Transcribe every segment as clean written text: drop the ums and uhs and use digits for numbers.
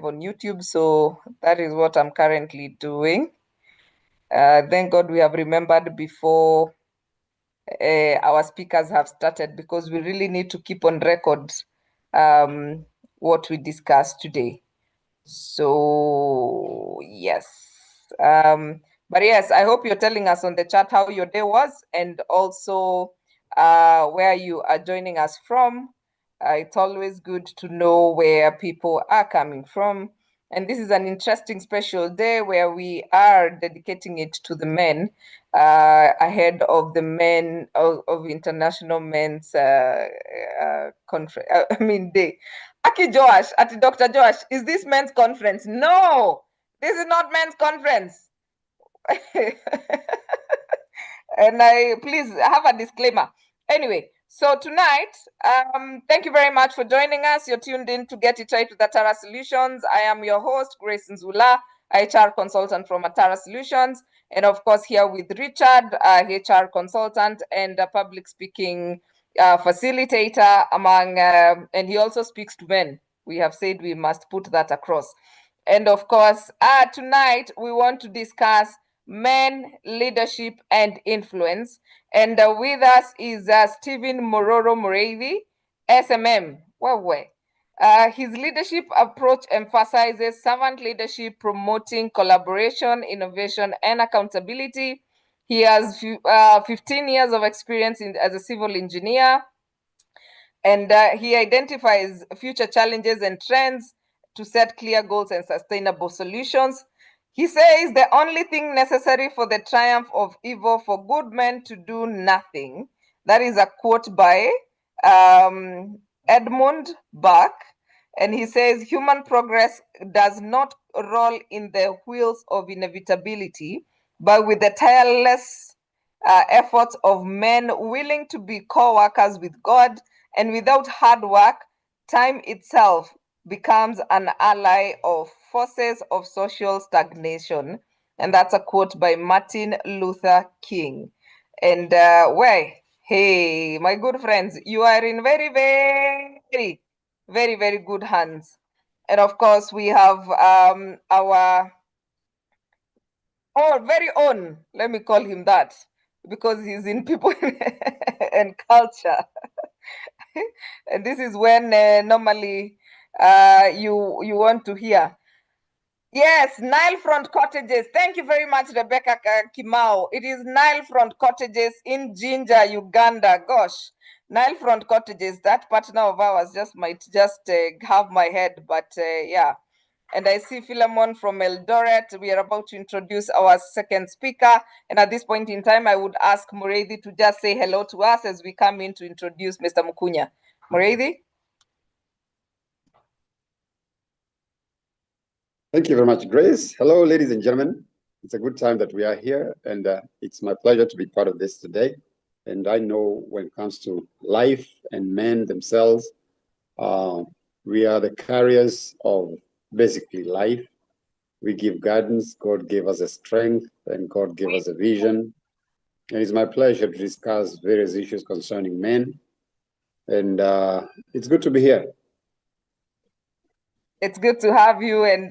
on YouTube, so that is what I'm currently doing. Thank God we have remembered before our speakers have started, because we really need to keep on record what we discussed today. So yes, but yes, I hope you're telling us on the chat how your day was, and also where you are joining us from. It's always good to know where people are coming from. And this is an interesting special day where we are dedicating it to the men ahead of the men of International Men's Conference. Day. Aki Joash, at Dr. Joash, is this men's conference? No, this is not men's conference. And please have a disclaimer. Anyway, so tonight, thank you very much for joining us. You're tuned in to Get It Right with Atara Solutions. I am your host, Grace Nzula, HR consultant from Atara Solutions. And of course, here with Richard, HR consultant and a public speaking facilitator and he also speaks to men. We have said we must put that across. And of course, tonight we want to discuss men, leadership, and influence. And with us is Stephen Mororo Mureithi, SMM. His leadership approach emphasizes servant leadership, promoting collaboration, innovation, and accountability. He has 15 years of experience as a civil engineer, and he identifies future challenges and trends to set clear goals and sustainable solutions. He says the only thing necessary for the triumph of evil for good men to do nothing. That is a quote by Edmund Burke. And he says human progress does not roll in the wheels of inevitability, but with the tireless efforts of men willing to be co-workers with God. And without hard work, time itself becomes an ally of forces of social stagnation. And that's a quote by Martin Luther King. And hey, my good friends, you are in very, very, very, very good hands. And of course, we have our very own, let me call him that, because he's in people and culture. And this is when normally you want to hear. Yes, Nilefront Cottages. Thank you very much, Rebecca Kimau. It is Nilefront Cottages in Jinja, Uganda. Gosh, Nilefront Cottages, that partner of ours might have my head, but yeah. And I see Philemon from Eldoret. We are about to introduce our second speaker. And at this point in time, I would ask Mureithi to just say hello to us as we come in to introduce Mr. Mukunya. Mureithi? Thank you very much, Grace. Hello, ladies and gentlemen. It's a good time that we are here, and it's my pleasure to be part of this today. And I know when it comes to life and men themselves, we are the carriers of basically life. We give guidance, God gave us a strength, and God gave us a vision. And it's my pleasure to discuss various issues concerning men. And it's good to be here. It's good to have you, and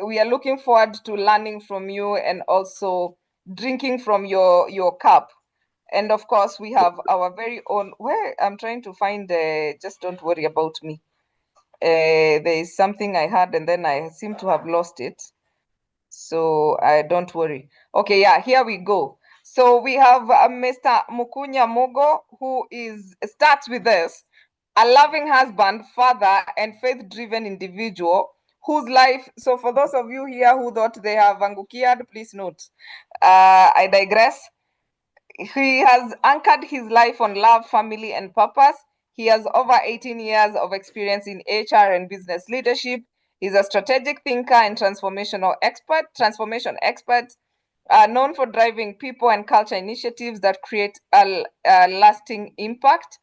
we are looking forward to learning from you and also drinking from your cup. And of course, we have our very own, where I'm trying to find, just don't worry about me. There is something I had and then I seem to have lost it. So don't worry. Okay, yeah, here we go. So we have Mr. Mukunya Mogo, who starts with this, a loving husband, father, and faith-driven individual whose life, so for those of you here who thought they have Angukiad, please note, I digress. He has anchored his life on love, family, and purpose. He has over 18 years of experience in HR and business leadership. He's a strategic thinker and transformation expert, known for driving people and culture initiatives that create a lasting impact.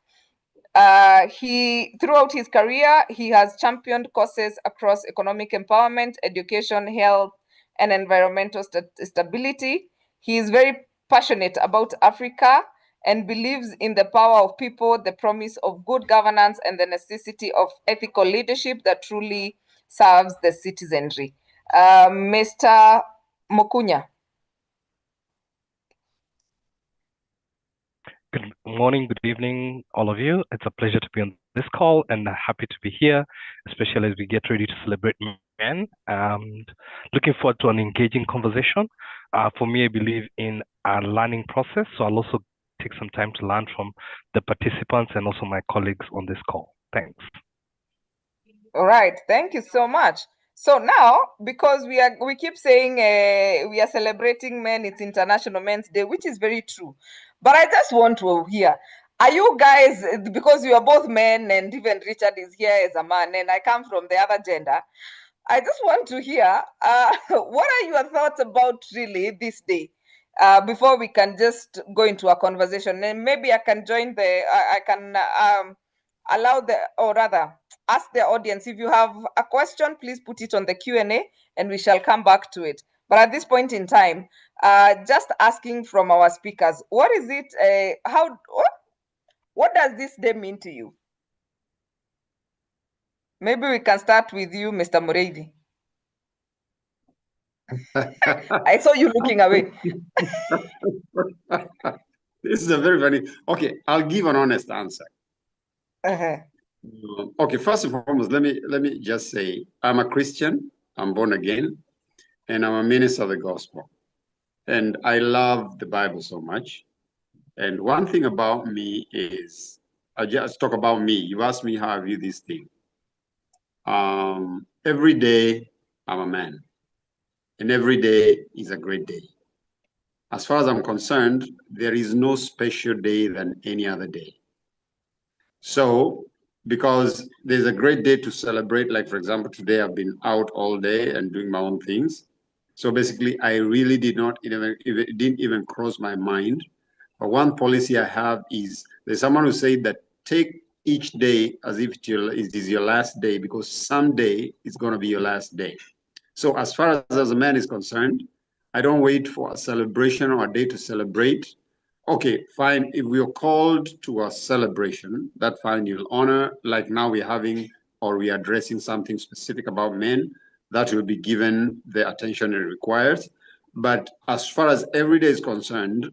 Throughout his career, he has championed causes across economic empowerment, education, health, and environmental stability. He is very passionate about Africa and believes in the power of people, the promise of good governance, and the necessity of ethical leadership that truly serves the citizenry. Mr. Mokunya. Good morning, good evening, all of you. It's a pleasure to be on this call and happy to be here, especially as we get ready to celebrate men. And looking forward to an engaging conversation. For me, I believe in a learning process, so I'll also take some time to learn from the participants and also my colleagues on this call. Thanks. All right, thank you so much. So now, because we keep saying we are celebrating men, it's International Men's Day, which is very true. But I just want to hear, are you guys, because you are both men and even Richard is here as a man and I come from the other gender, I just want to hear, what are your thoughts about really this day? Before we can just go into a conversation, and maybe I can join I can allow or rather, ask the audience, if you have a question, please put it on the Q&A and we shall come back to it. But at this point in time, just asking from our speakers, what is it, what does this day mean to you? Maybe we can start with you, Mr. Mureithi. I saw you looking away. This is a very funny. Okay, I'll give an honest answer. Okay, first and foremost, let me just say I'm a Christian. I'm born again, and I'm a minister of the gospel, and I love the Bible so much. And one thing about me is, I just talk about me. You asked me how I view this thing. Every day I'm a man, and every day is a great day. As far as I'm concerned, there is no special day than any other day. So, because there's a great day to celebrate, like for example, today I've been out all day and doing my own things. So basically, I really didn't even cross my mind. But one policy I have is, there's someone who said that take each day as if it is your last day, because someday it's going to be your last day. So as far as a man is concerned, I don't wait for a celebration or a day to celebrate. Okay, fine. If we are called to a celebration, that fine, you'll honor, like now we're having, or we are addressing something specific about men, that will be given the attention it requires. But as far as every day is concerned,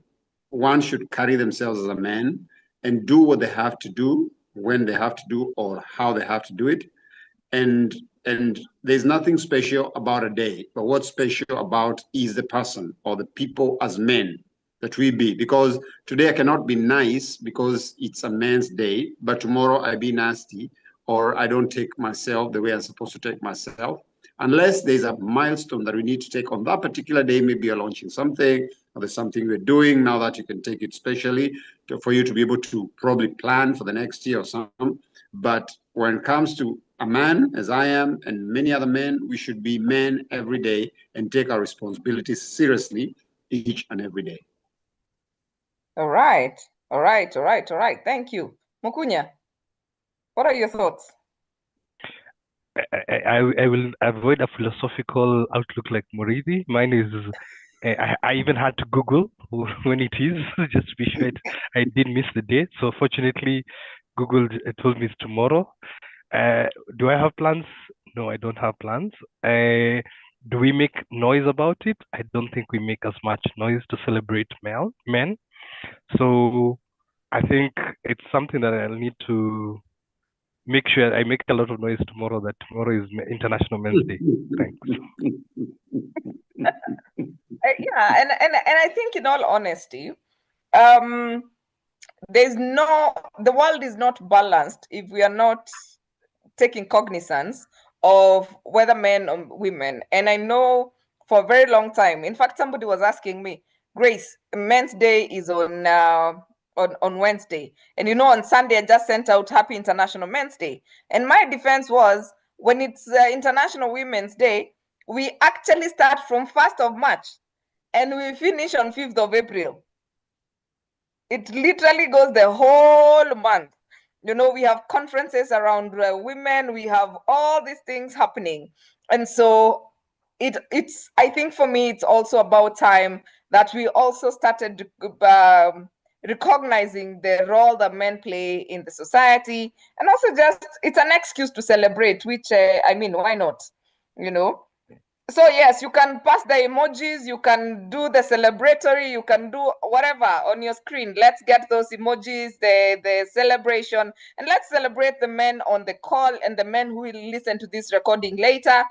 one should carry themselves as a man and do what they have to do, when they have to do, or how they have to do it. And there's nothing special about a day, but what's special about is the person or the people as men that we be. Because today I cannot be nice because it's a man's day, but tomorrow I be nasty, or I don't take myself the way I'm supposed to take myself, unless there's a milestone that we need to take on that particular day. Maybe you're launching something, or there's something we're doing now that you can take it specially for you to be able to probably plan for the next year or something. But when it comes to a man, as I am, and many other men, we should be men every day and take our responsibilities seriously each and every day. All right. Thank you. Mokunya, what are your thoughts? I will avoid a philosophical outlook like Mureithi. Mine is, I even had to Google when it is, just to be sure I didn't miss the date. So fortunately, Google told me it's tomorrow. Do I have plans? No, I don't have plans. Do we make noise about it? I don't think we make as much noise to celebrate men. So I think it's something that I'll need to make sure I make a lot of noise tomorrow, that tomorrow is International Men's Day. Thanks. Yeah, and I think in all honesty, the world is not balanced if we are not taking cognizance of whether men or women. And I know for a very long time, in fact, somebody was asking me, Grace, Men's Day is on Wednesday. And on Sunday, I just sent out Happy International Men's Day. And my defense was, when it's International Women's Day, we actually start from 1st of March and we finish on 5th of April. It literally goes the whole month. We have conferences around women, we have all these things happening. And so I think for me, it's also about time that we also started recognizing the role that men play in the society, and also just it's an excuse to celebrate, which I mean, why not? So yes, you can pass the emojis, you can do the celebratory, you can do whatever on your screen. Let's get those emojis, the celebration, and let's celebrate the men on the call and the men who will listen to this recording later,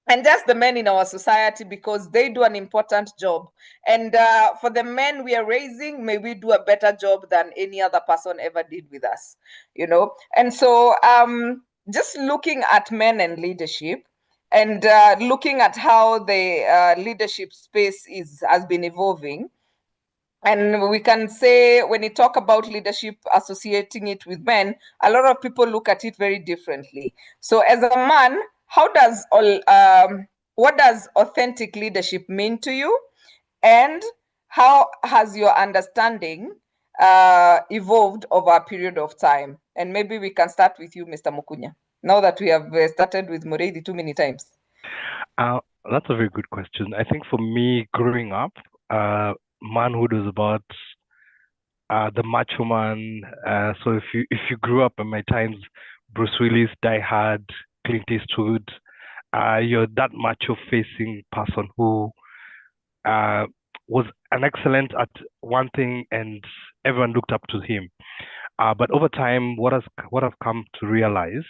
and just the men in our society, because they do an important job. And for the men we are raising, may we do a better job than any other person ever did with us, And so just looking at men and leadership, and looking at how the leadership space has been evolving. And we can say, when you talk about leadership, associating it with men, a lot of people look at it very differently. So as a man, what does authentic leadership mean to you? And how has your understanding evolved over a period of time? And maybe we can start with you, Mr. Mukunya, now that we have started with Mureithi too many times. That's a very good question. I think for me, growing up, manhood was about the macho man. So if you grew up in my times, Bruce Willis, Die Hard, Clint Eastwood, you're that macho-facing person who was an excellent at one thing, and everyone looked up to him. But over time, what I've come to realize,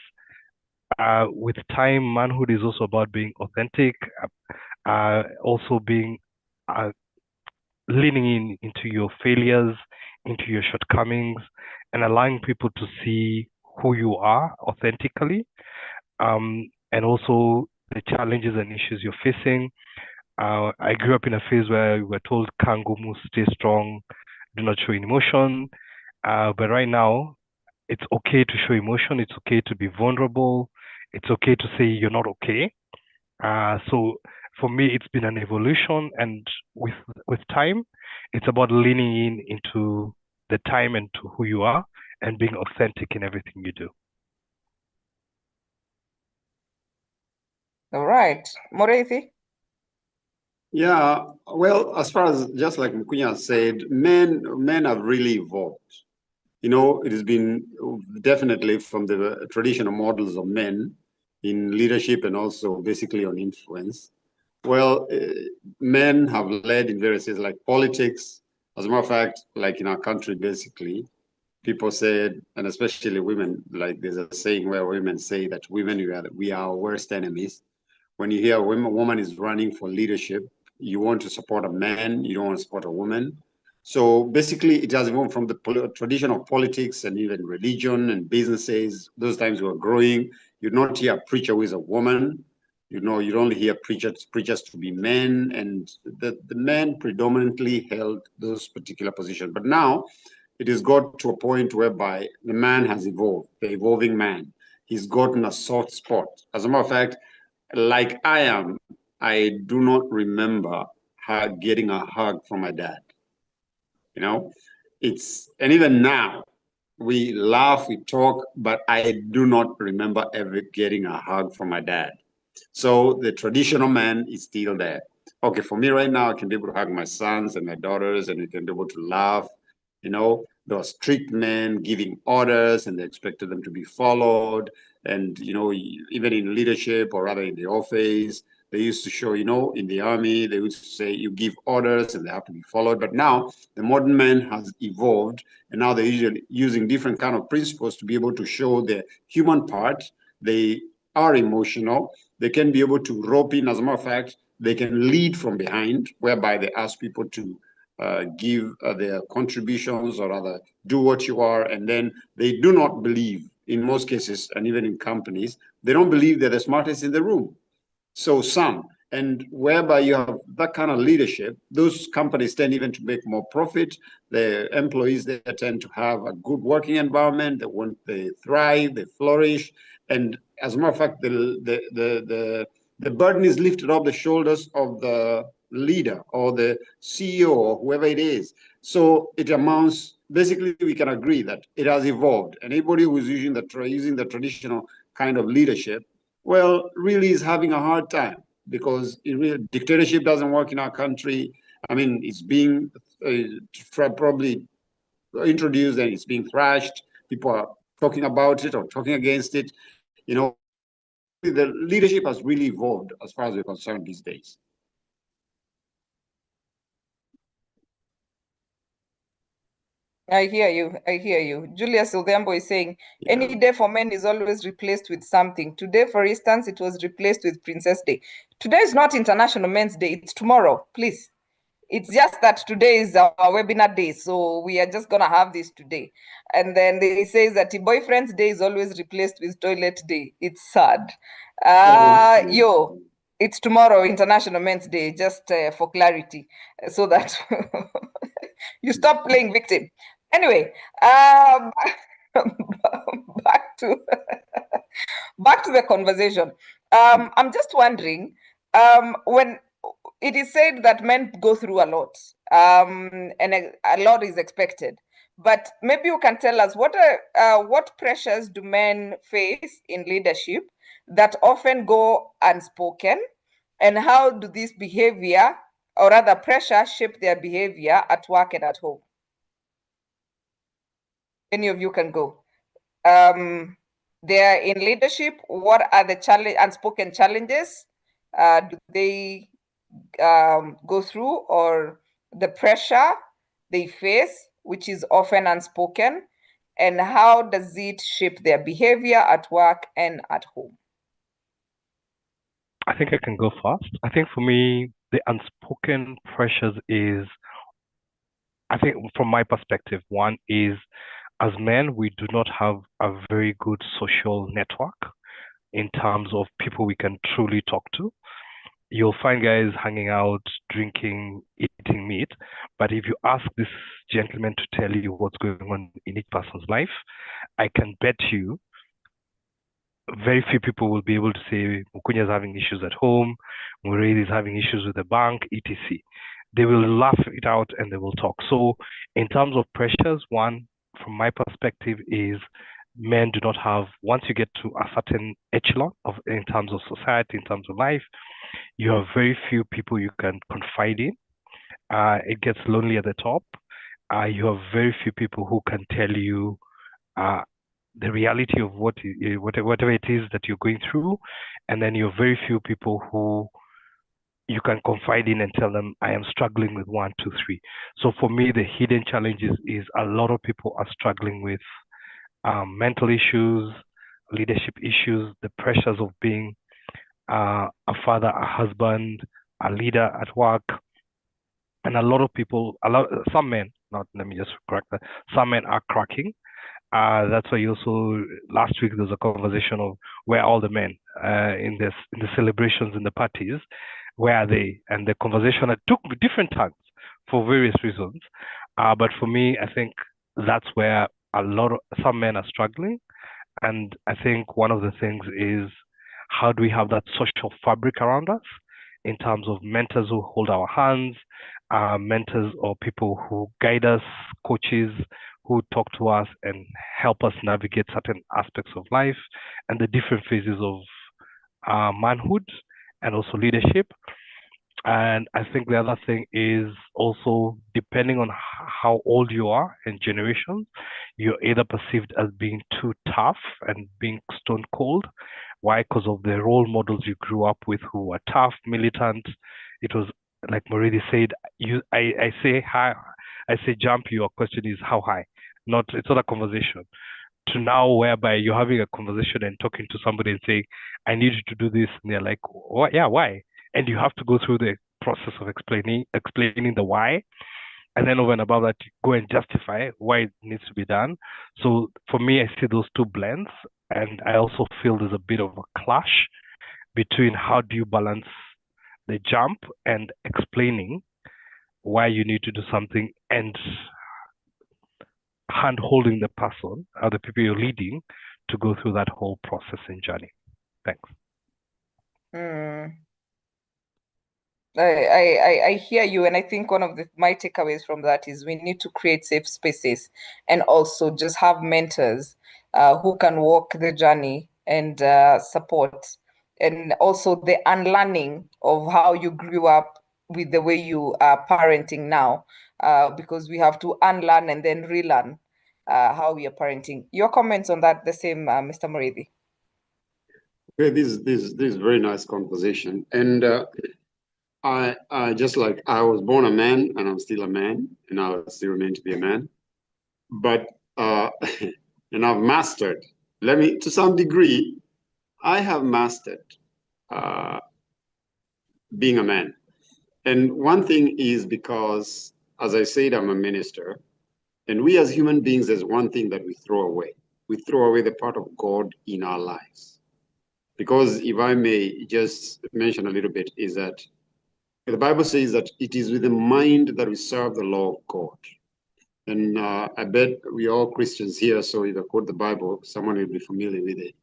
with time, manhood is also about being authentic, also being leaning into your failures, into your shortcomings, and allowing people to see who you are authentically, and also the challenges and issues you're facing. I grew up in a phase where we were told, Kangumu, stay strong, do not show emotion. But right now, it's okay to show emotion. It's okay to be vulnerable. It's okay to say you're not okay. So for me, it's been an evolution, and with time, it's about leaning into the time and to who you are and being authentic in everything you do. All right, Mureithi? Yeah, well, as far as just like Mukunya said, men have really evolved. It has been definitely from the traditional models of men in leadership and also basically on influence. Well, men have led in various areas like politics. As a matter of fact, like in our country, basically, people said, and especially women, like there's a saying where women say that we are our worst enemies. When you hear a woman is running for leadership, you want to support a man, you don't want to support a woman. So basically, it has evolved from the tradition of politics and even religion and businesses. Those times were growing. You'd not hear a preacher who is a woman. You'd only hear preachers to be men, and the men predominantly held those particular positions. But now it has got to a point whereby the man has evolved, the evolving man. He's gotten a soft spot. As a matter of fact, like I do not remember her getting a hug from my dad. And even now, we laugh, we talk, but I do not remember ever getting a hug from my dad. So the traditional man is still there. Okay, for me right now, I can be able to hug my sons and my daughters, and we can be able to laugh. Those strict men giving orders, and they expected them to be followed. And, even in leadership, or rather in the office, they used to show, in the army, they used to say you give orders and they have to be followed. But now the modern man has evolved, and now they're usually using different kind of principles to be able to show the human part. They are emotional. They can be able to rope in. As a matter of fact, they can lead from behind, whereby they ask people to give their contributions, or rather do what you are. And then they do not believe, in most cases, and even in companies, they don't believe they're the smartest in the room. So some, and whereby you have that kind of leadership, those companies tend even to make more profit. The employees, they tend to have a good working environment. They thrive, they flourish. And as a matter of fact, the burden is lifted off the shoulders of the leader or the CEO or whoever it is. So it amounts, basically, we can agree that it has evolved. And anybody who's using the traditional kind of leadership, well, really is having a hard time, because dictatorship doesn't work in our country. I mean, it's being probably introduced and it's being thrashed. People are talking about it or talking against it. You know, the leadership has really evolved as far as we're concerned these days. I hear you. I hear you. Julius Odhiambo is saying, any day for men is always replaced with something. Today, for instance, it was replaced with Princess Day. Today is not International Men's Day. It's tomorrow, please. It's just that today is our webinar day. So we are just going to have this today. And then they say that the boyfriend's day is always replaced with toilet day. It's sad. It's tomorrow, International Men's Day, just for clarity, so that you stop playing victim. Anyway, back to back to the conversation. I'm just wondering, when it is said that men go through a lot, and a lot is expected, but maybe you can tell us what pressures do men face in leadership that often go unspoken, and how do this behavior, or rather pressure, shape their behavior at work and at home? Any of you can go. They're in leadership. What are the unspoken challenges do they go through, or the pressure they face, which is often unspoken, and how does it shape their behavior at work and at home? I think I can go first. I think for me, the unspoken pressures is, I think from my perspective, one is, as men, we do not have a very good social network in terms of people we can truly talk to. You'll find guys hanging out, drinking, eating meat. But if you ask this gentleman to tell you what's going on in each person's life, I can bet you very few people will be able to say Mukunya is having issues at home, Murray is having issues with the bank, etc. They will laugh it out and they will talk. So in terms of pressures, one, from my perspective, is men do not have, once you get to a certain echelon in terms of society, in terms of life, you have very few people you can confide in. It gets lonely at the top. You have very few people who can tell you the reality of whatever it is that you're going through, and then you have very few people who you can confide in and tell them, I am struggling with 1, 2, 3. So for me, the hidden challenges is a lot of people are struggling with mental issues, leadership issues, the pressures of being a father, a husband, a leader at work. And a lot of people, some men, let me just correct that, some men are cracking. That's why also last week there was a conversation of where all the men in the celebrations, in the parties, where are they? And the conversation took different turns for various reasons. But for me, I think that's where some men are struggling. And I think one of the things is, how do we have that social fabric around us in terms of mentors who hold our hands, mentors or people who guide us, coaches who talk to us and help us navigate certain aspects of life and the different phases of manhood and also leadership. And I think the other thing is also, depending on how old you are and generations, you're either perceived as being too tough and being stone cold. Why? Because of the role models you grew up with who were tough, militant. It was like Moridi said, I say hi, I say jump, your question is how high? It's not a conversation. To now whereby you're having a conversation and talking to somebody and saying, I need you to do this. And they're like, what? Yeah, why? And you have to go through the process of explaining the why. And then over and above that, you go and justify why it needs to be done. So for me, I see those two blends. And I also feel there's a bit of a clash between how do you balance the jump and explaining why you need to do something and hand-holding the person or the people you're leading to go through that whole process and journey. Thanks. I hear you, and I think one of my takeaways from that is we need to create safe spaces and also just have mentors who can walk the journey and support, and also the unlearning of how you grew up with the way you are parenting now. because we have to unlearn and then relearn how we are parenting. Your comments on that, the same, Mr. Murithi? Okay, this is very nice conversation, and I just like I was born a man, and I'm still a man, and I still remain to be a man, but and I've mastered. Let me, to some degree, I have mastered being a man, and one thing is because, as I said, I'm a minister, and we as human beings, there's one thing that we throw away. We throw away the part of God in our lives. Because if I may just mention a little bit, is that the Bible says that it is with the mind that we serve the law of God. And I bet we are all Christians here, so if I quote the Bible, someone will be familiar with it.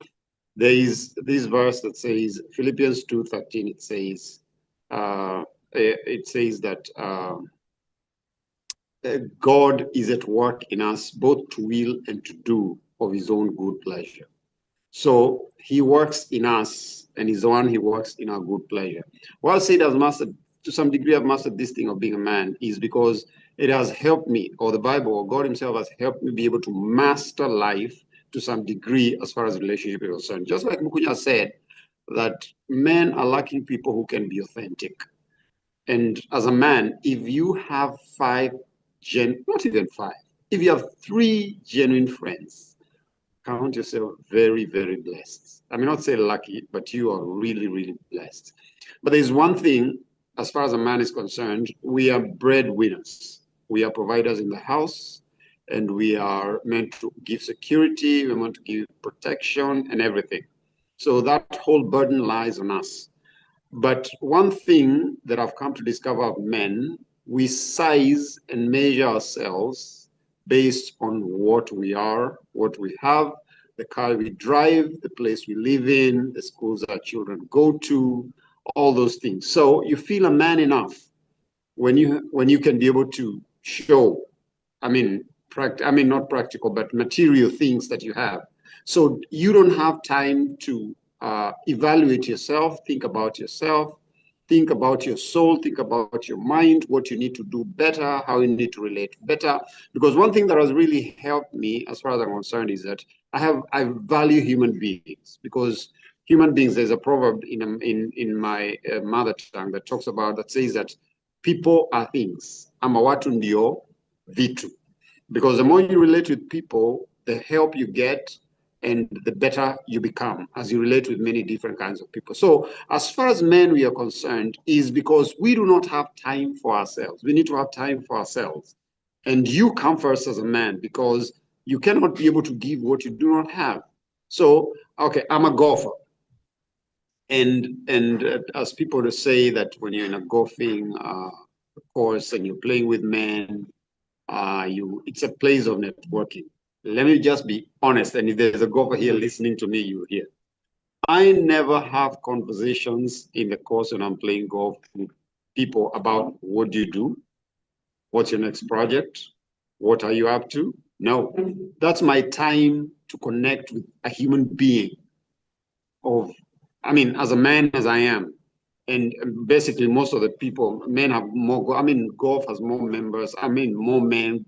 There is this verse that says, Philippians 2:13, it says that God is at work in us, both to will and to do of his own good pleasure. So he works in us, and he's the one he works in our good pleasure. Why I say it has mastered, to some degree, I've mastered this thing of being a man, is because it has helped me, or the Bible, or God himself has helped me be able to master life to some degree as far as relationship is concerned. Just like Mukunya said, that men are lacking people who can be authentic. And as a man, if you have not even five, if you have 3 genuine friends, count yourself very, very blessed. I may not say lucky, but you are really, really blessed. But there's one thing, as far as a man is concerned, we are breadwinners. We are providers in the house, and we are meant to give security, we're meant to give protection and everything. So that whole burden lies on us. But one thing that I've come to discover of men, we size and measure ourselves based on what we are, what we have, the car we drive, the place we live in, the schools our children go to, all those things. So you feel a man enough when you can be able to show, not practical, but material things that you have. So you don't have time to evaluate yourself, think about yourself, think about your soul, think about your mind, what you need to do better, how you need to relate better. Because one thing that has really helped me, as far as I'm concerned, is that I value human beings, because human beings, there's a proverb in my mother tongue that says that people are things. Ama watu ndio vitu. Because the more you relate with people, the help you get and the better you become as you relate with many different kinds of people. So as far as men we are concerned, is because we do not have time for ourselves. We need to have time for ourselves. And you come first as a man, because you cannot be able to give what you do not have. So, okay, I'm a golfer. And as people say that when you're in a golfing course and you're playing with men, it's a place of networking. Let me just be honest, and if there's a golfer here listening to me, you hear. I never have conversations in the course when I'm playing golf with people about what do you do, what's your next project, what are you up to? No, that's my time to connect with a human being as a man as I am. And basically most of the people, men have more, golf has more members, more men.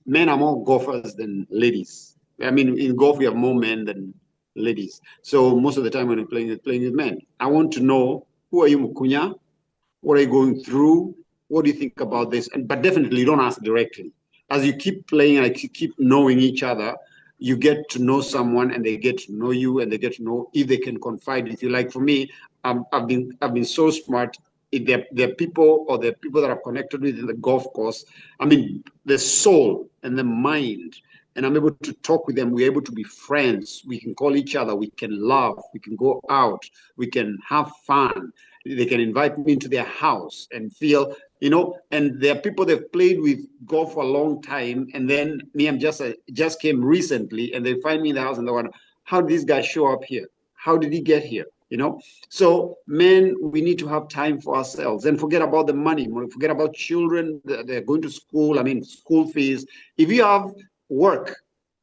Men are more golfers than ladies. In golf, we have more men than ladies. So most of the time when I'm playing with men, I want to know, who are you, Mukunya? What are you going through? What do you think about this? But definitely don't ask directly. As you keep playing and keep knowing each other, you get to know someone, and they get to know you, and they get to know if they can confide with you. Like for me, I've been so smart. If they're people, or the people that I've connected with in the golf course, the soul and the mind, and I'm able to talk with them. We're able to be friends. We can call each other. We can laugh. We can go out. We can have fun. They can invite me into their house and feel, and there are people they've played with golf for a long time, and then me, I'm just came recently, and they find me in the house and they wonder, how did this guy show up here? How did he get here? So men, we need to have time for ourselves, and forget about the money, forget about children, they're going to school, school fees. If you have work,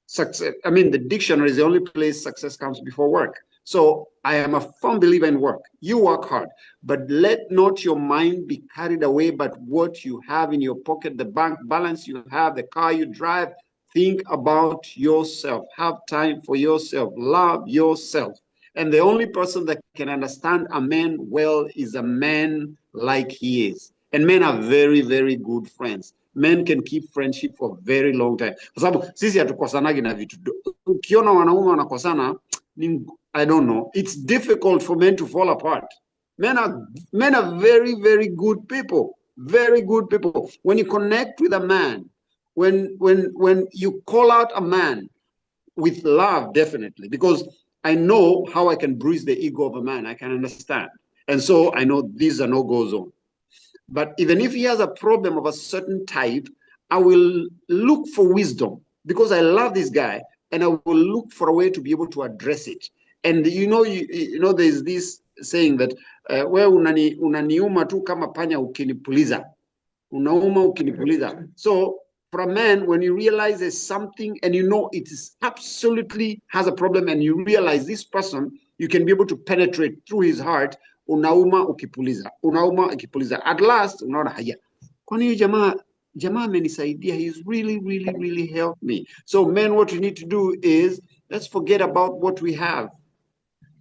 success, the dictionary is the only place success comes before work. So I am a firm believer in work. You work hard, but let not your mind be carried away by what you have in your pocket, the bank balance you have, the car you drive. Think about yourself. Have time for yourself. Love yourself. And the only person that can understand a man well is a man like he is. And men are very, very good friends. Men can keep friendship for a very long time. Kwa sababu sisi hatukosanagi na vitu. Ukiona wanaume wanakosana, I don't know. It's difficult for men to fall apart. Men are very, very good people. Very good people. When you connect with a man, when you call out a man with love, definitely, because I know how I can bruise the ego of a man. I can understand. And so I know these are no go zone. But even if he has a problem of a certain type, I will look for wisdom because I love this guy, and I will look for a way to be able to address it. And you know, there's this saying that we unaniuma tu kama panya ukinipuliza, unauma ukinipuliza. So for a man, when you realize there's something and you know it is absolutely has a problem, and you realize this person, you can be able to penetrate through his heart. Unauma ukipuliza, unauma ukipuliza. At last, unaona haya, kwani huyu jamaa amenisaidia. He's really helped me. So men, what we need to do is let's forget about what we have.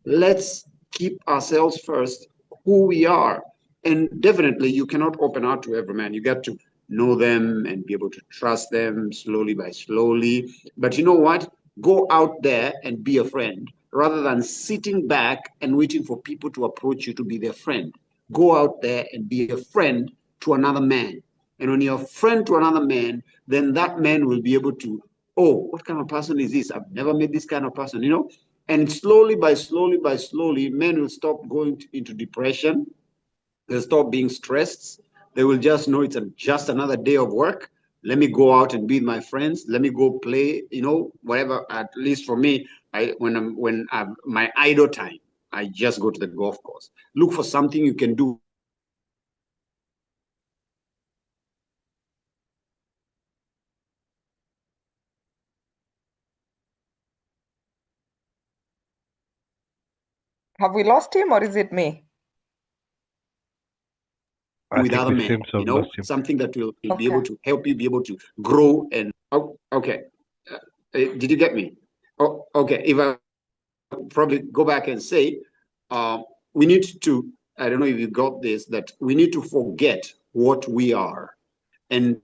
Let's keep ourselves first, who we are. And definitely you cannot open out to every man. You got to know them and be able to trust them slowly by slowly. But you know what? Go out there and be a friend rather than sitting back and waiting for people to approach you to be their friend. Go out there and be a friend to another man. And when you're a friend to another man, then that man will be able to, oh, what kind of person is this? I've never met this kind of person, you know? And slowly by slowly, men will stop going into depression. They'll stop being stressed. They will just know it's just another day of work. Let me go out and be with my friends. Let me go play, you know, whatever. At least for me, when I'm my idle time, I just go to the golf course. Look for something you can do. Have we lost him, or is it me? With other men, you know, something that will be able to help you be able to grow. And okay, did you get me? Oh, okay. If I probably go back and say, we need to, I don't know if you got this, that we need to forget what we are and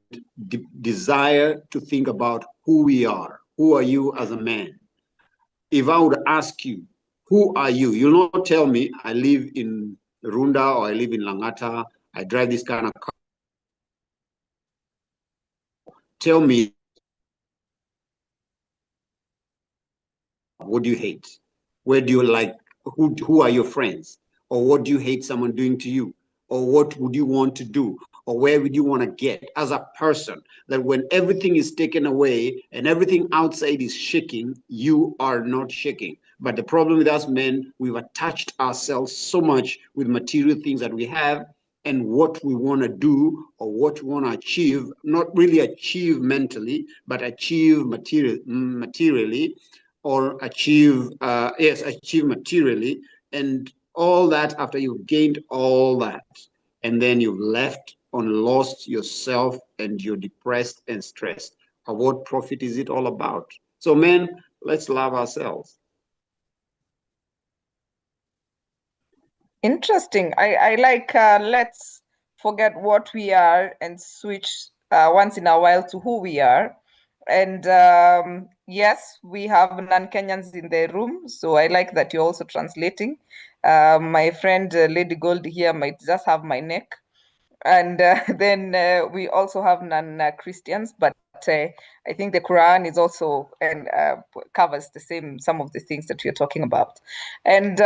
desire to think about who we are. Who are you as a man? If I would ask you, who are you? You'll not tell me I live in Runda or I live in Langata, I drive this kind of car. Tell me, what do you hate? Where do you like, who are your friends? Or what do you hate someone doing to you? Or what would you want to do? Or where would you want to get as a person? That when everything is taken away and everything outside is shaking, you are not shaking. But the problem with us men, we've attached ourselves so much with material things that we have and what we want to do or what we want to achieve, not really achieve mentally, but achieve materially, or achieve, achieve materially, and all that after you've gained all that. And then you've left and lost yourself and you're depressed and stressed. Of what profit is it all about? So men, let's love ourselves. Interesting. I like let's forget what we are and switch once in a while to who we are. And yes, we have non-Kenyans in the room, so I like that you're also translating. My friend Lady Gold here might just have my neck. And then we also have non-Christians, but I think the Quran is also and covers the same, some of the things that you're talking about. And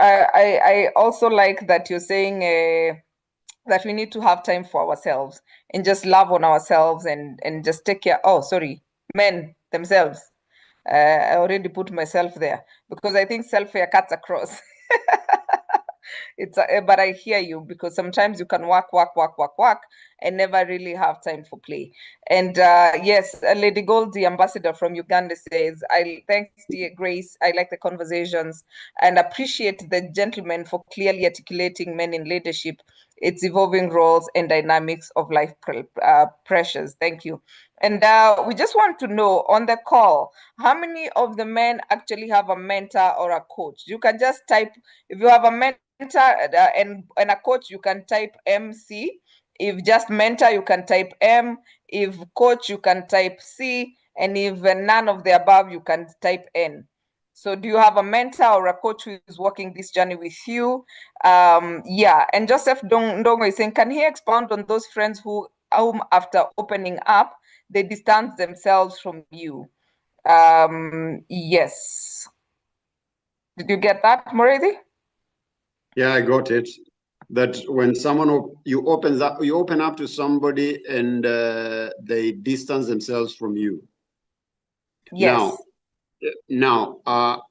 I also like that you're saying that we need to have time for ourselves and just love on ourselves and just take care. Oh, sorry, men themselves. I already put myself there because I think self-care cuts across. but I hear you, because sometimes you can work, and never really have time for play. And yes, Lady Gold, the ambassador from Uganda, says, thanks, dear Grace. I like the conversations and appreciate the gentleman for clearly articulating men in leadership, its evolving roles and dynamics of life pressures. Thank you. And we just want to know on the call, how many of the men actually have a mentor or a coach? You can just type, if you have a mentor and a coach, you can type MC. If just mentor, you can type M. If coach, you can type C. And if none of the above, you can type N. So do you have a mentor or a coach who is walking this journey with you? Yeah, and Joseph Ndongo is saying, can he expound on those friends whom after opening up, they distance themselves from you? Yes. Did you get that, Moredi? Yeah, I got it. That when you open up to somebody and they distance themselves from you. Yes. Now,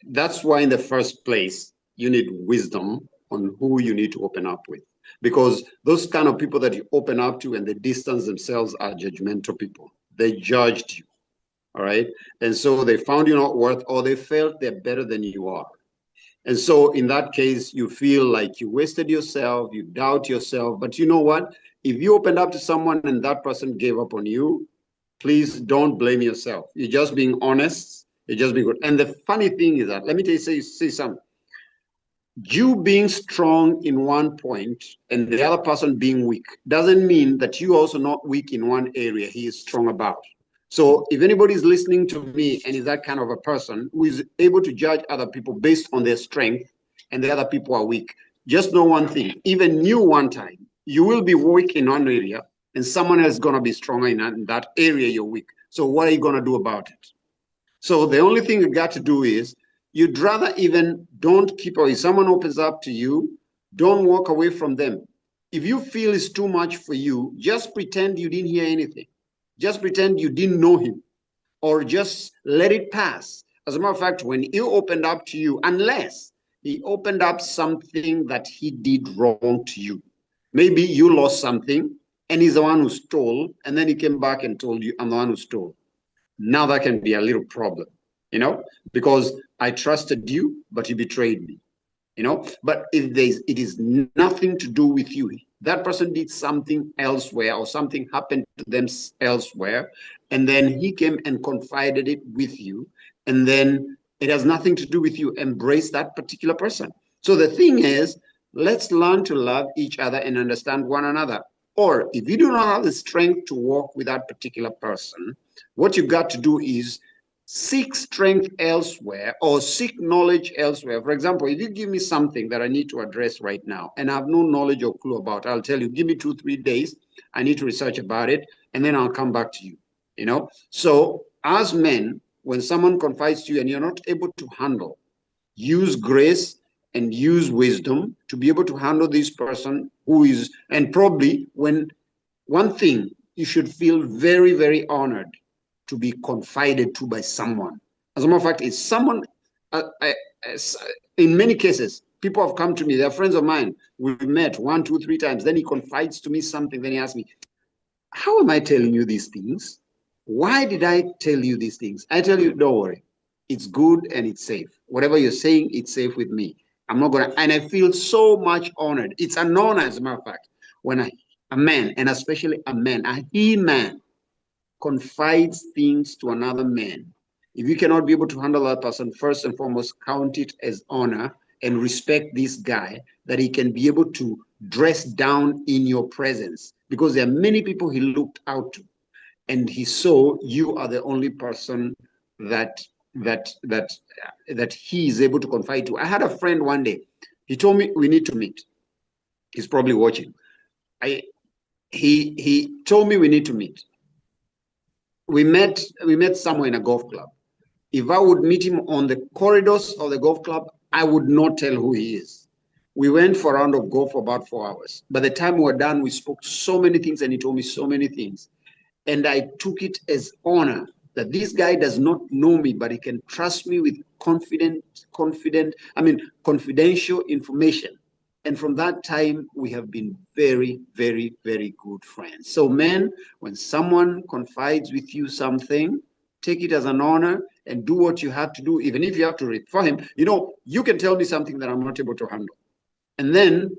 that's why in the first place you need wisdom on who you need to open up with, because those kind of people that you open up to and they distance themselves are judgmental people. They judged you, all right, and so they found you not worth, or they felt they're better than you are. And so in that case, you feel like you wasted yourself, you doubt yourself. But you know what? If you opened up to someone and that person gave up on you, please don't blame yourself. You're just being honest. You're just being good. And the funny thing is that, let me tell you, say something. You being strong in one point and the other person being weak doesn't mean that you also not weak in one area he is strong about. So if anybody is listening to me and is that kind of a person who is able to judge other people based on their strength and the other people are weak, just know one thing, even you one time, you will be weak in one area and someone else is going to be stronger in that area you're weak. So what are you going to do about it? So the only thing you got to do is, you'd rather even don't keep, or if someone opens up to you, don't walk away from them. If you feel it's too much for you, just pretend you didn't hear anything. Just pretend you didn't know him, or just let it pass. As a matter of fact, when he opened up to you, unless he opened up something that he did wrong to you, maybe you lost something and he's the one who stole, and then he came back and told you, I'm the one who stole. Now that can be a little problem, because I trusted you, but you betrayed me, But if it is nothing to do with you, that person did something elsewhere or something happened to them elsewhere, and then he came and confided it with you, and then it has nothing to do with you. Embrace that particular person. So the thing is, let's learn to love each other and understand one another. Or if you do not have the strength to walk with that particular person, what you got to do is seek strength elsewhere or seek knowledge elsewhere. For example, if you give me something that I need to address right now and I have no knowledge or clue about, I'll tell you, give me 2-3 days. I need to research about it, and then I'll come back to you, So as men, when someone confides to you and you're not able to handle, use grace and use wisdom to be able to handle this person who is, and probably when one thing, you should feel very, very honored to be confided to by someone. As a matter of fact, it's someone, in many cases, people have come to me, they're friends of mine, we've met 1, 2, 3 times, then he confides to me something, then he asks me, how am I telling you these things? Why did I tell you these things? I tell you, don't worry, it's good and it's safe. Whatever you're saying, it's safe with me. I'm not gonna, and I feel so much honored. It's an honor, as a matter of fact, when a man, and especially a man, a he-man, confides things to another man. If you cannot be able to handle that person, first and foremost, count it as honor and respect this guy, that he can be able to dress down in your presence, because there are many people he looked out to, and he saw you are the only person that he is able to confide to. I had a friend one day, he told me we need to meet. He's probably watching. He told me we need to meet. We met somewhere in a golf club. If I would meet him on the corridors of the golf club, I would not tell who he is. We went for a round of golf for about 4 hours. By the time we were done, we spoke so many things and he told me so many things. And I took it as honor that this guy does not know me, but he can trust me with confidential information And from that time, we have been very, very, very good friends. So men, when someone confides with you something, take it as an honor and do what you have to do, even if you have to refer him. You know, you can tell me something that I'm not able to handle. And then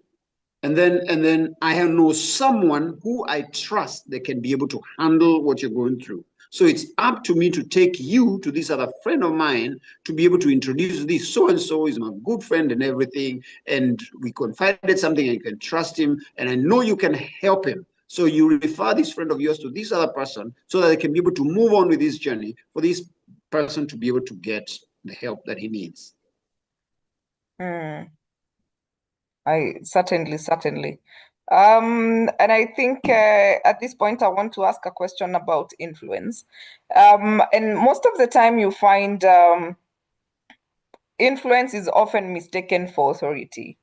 I know someone who I trust that can be able to handle what you're going through. So it's up to me to take you to this other friend of mine to be able to introduce this. So-and-so is my good friend and everything. And we confided something and you can trust him. And I know you can help him. So you refer this friend of yours to this other person so that they can be able to move on with this journey for this person to be able to get the help that he needs. I certainly. And I think at this point, I want to ask a question about influence. And most of the time you find influence is often mistaken for authority.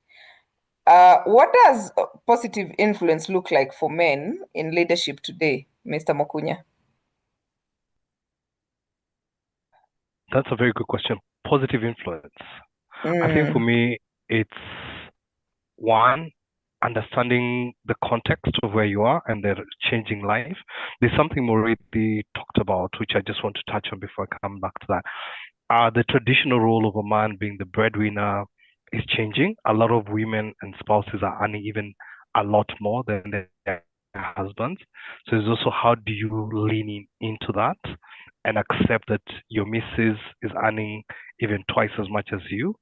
What does positive influence look like for men in leadership today, Mr. Mokunya? That's a very good question. Positive influence. I think for me, it's one, understanding the context of where you are and their changing life. There's something Moriti talked about, which I just want to touch on before I come back to that. The traditional role of a man being the breadwinner is changing. A lot of women and spouses are earning even a lot more than their husbands. So it's also, how do you lean into that and accept that your missus is earning even twice as much as you?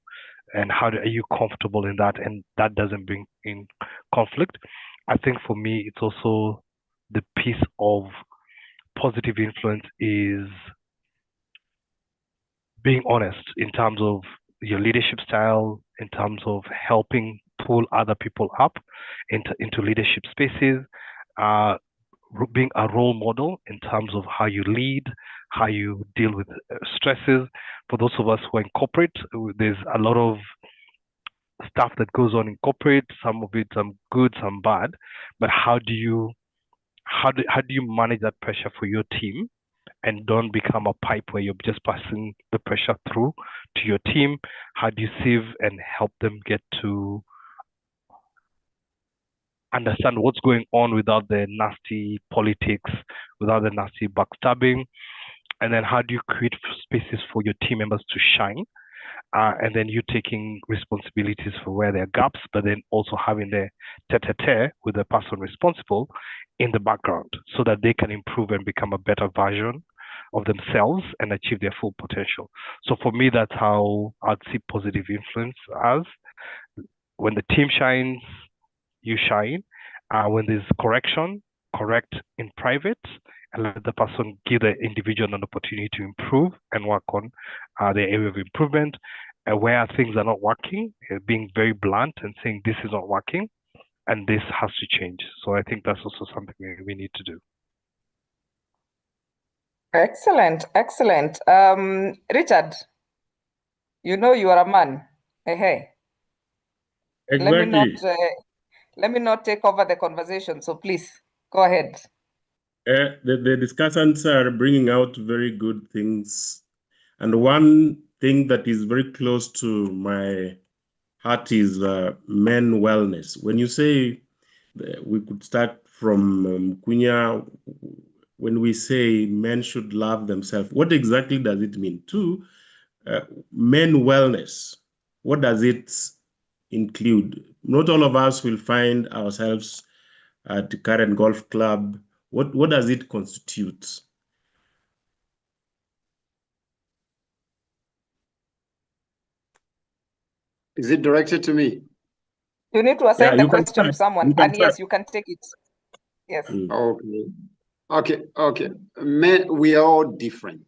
And how are you comfortable in that? And that doesn't bring in conflict. I think for me, it's also the piece of positive influence is being honest in terms of your leadership style, in terms of helping pull other people up into leadership spaces, being a role model in terms of how you lead, how you deal with stresses. For those of us who are in corporate, there's a lot of stuff that goes on in corporate, some of it some good, some bad, but how do you manage that pressure for your team and don't become a pipe where you're just passing the pressure through to your team? How do you sieve and help them get to understand what's going on without the nasty politics, without the nasty backstabbing? And then how do you create spaces for your team members to shine? And then you taking responsibilities for where there are gaps, but then also having the tete-a-tete with the person responsible in the background so that they can improve and become a better version of themselves and achieve their full potential. So for me, that's how I'd see positive influence as. When the team shines, you shine. When there's correction, correct in private, and let the person give the individual an opportunity to improve and work on their area of improvement. And where things are not working, being very blunt and saying this is not working and this has to change. So I think that's also something we need to do. Excellent. Richard, you know you are a man. Hey. Exactly. Let me not take over the conversation. So please go ahead. The discussants are bringing out very good things. And one thing that is very close to my heart is men wellness. When you say, we could start from Kunya, when we say men should love themselves, what exactly does it mean? Two, men wellness, what does it include? Not all of us will find ourselves at the current golf club. What does it constitute? Is it directed to me? You need to assign the question to someone, and yes, you can take it. Yes. Okay. Men, we are all different.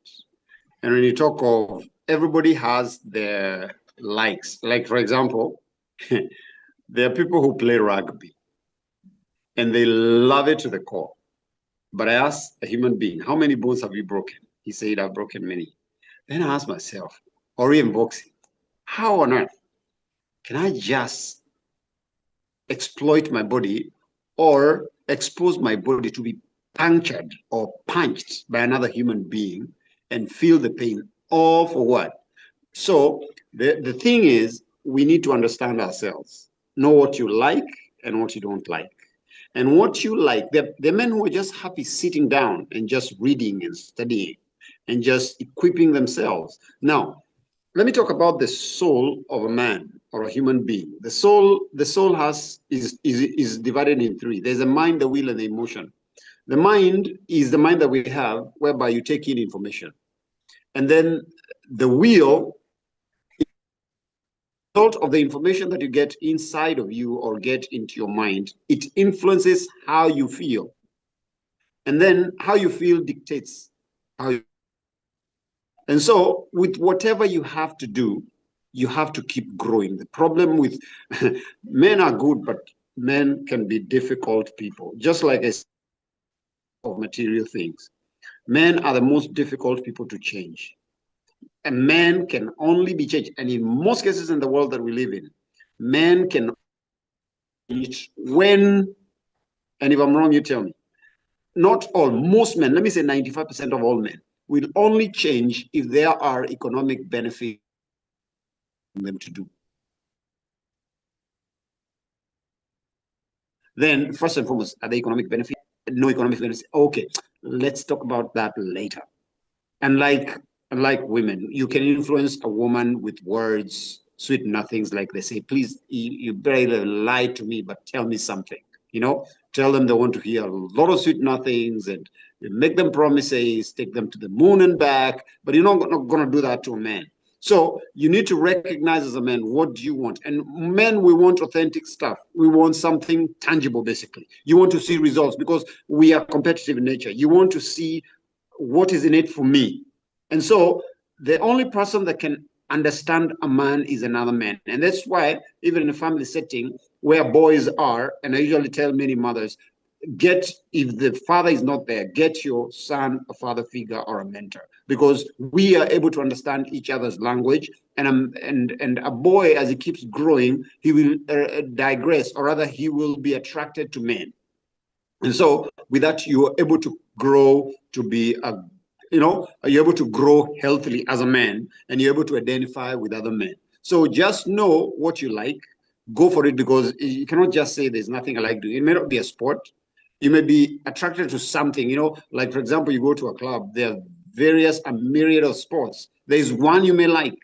And when you talk of, everybody has their likes. Like, for example, there are people who play rugby and they love it to the core. But I asked a human being, how many bones have you broken? He said, I've broken many. Then I asked myself, or in boxing, how on earth can I just exploit my body or expose my body to be punctured or punched by another human being and feel the pain, all for what? So the thing is, we need to understand ourselves. know what you like and what you don't like. And what you like, the men who are just happy sitting down and just reading and studying and just equipping themselves. Now, let me talk about the soul of a man or a human being. The soul is divided in three. There's a mind, the will, and the emotion. The mind is the mind that we have, whereby you take in information. And then the will, result of the information that you get inside of you or get into your mind, it influences how you feel. And then how you feel dictates how you. And so with whatever you have to do, you have to keep growing. The problem with men are good, but men can be difficult people. Just like I said, of material things. Men are the most difficult people to change. A man can only be changed. And in most cases in the world that we live in, men can change when, and if I'm wrong, you tell me. Not all, most men, let me say 95% of all men, will only change if there are economic benefits for them to do. Then, first and foremost, are the economic benefits? No economic benefits. Okay, let's talk about that later. And like women, you can influence a woman with words, sweet nothings, like they say, please, you better lie to me, but tell me something. You know, tell them they want to hear a lot of sweet nothings and make them promises, take them to the moon and back, but you're not going to do that to a man. So you need to recognize as a man, what do you want? And men, we want authentic stuff. We want something tangible, basically. You want to see results because we are competitive in nature. You want to see what is in it for me. And so the only person that can understand a man is another man. And that's why even in a family setting where boys are, and I usually tell many mothers, if the father is not there, get your son a father figure or a mentor, because we are able to understand each other's language. And a boy, as he keeps growing, he will digress, or rather he will be attracted to men. And so with that, you are able to grow to be you're able to grow healthily as a man, and you're able to identify with other men. So just know what you like, go for it, because you cannot just say there's nothing I like doing. It may not be a sport. You may be attracted to something, like, for example, you go to a club, there are a myriad of sports. There's one you may like,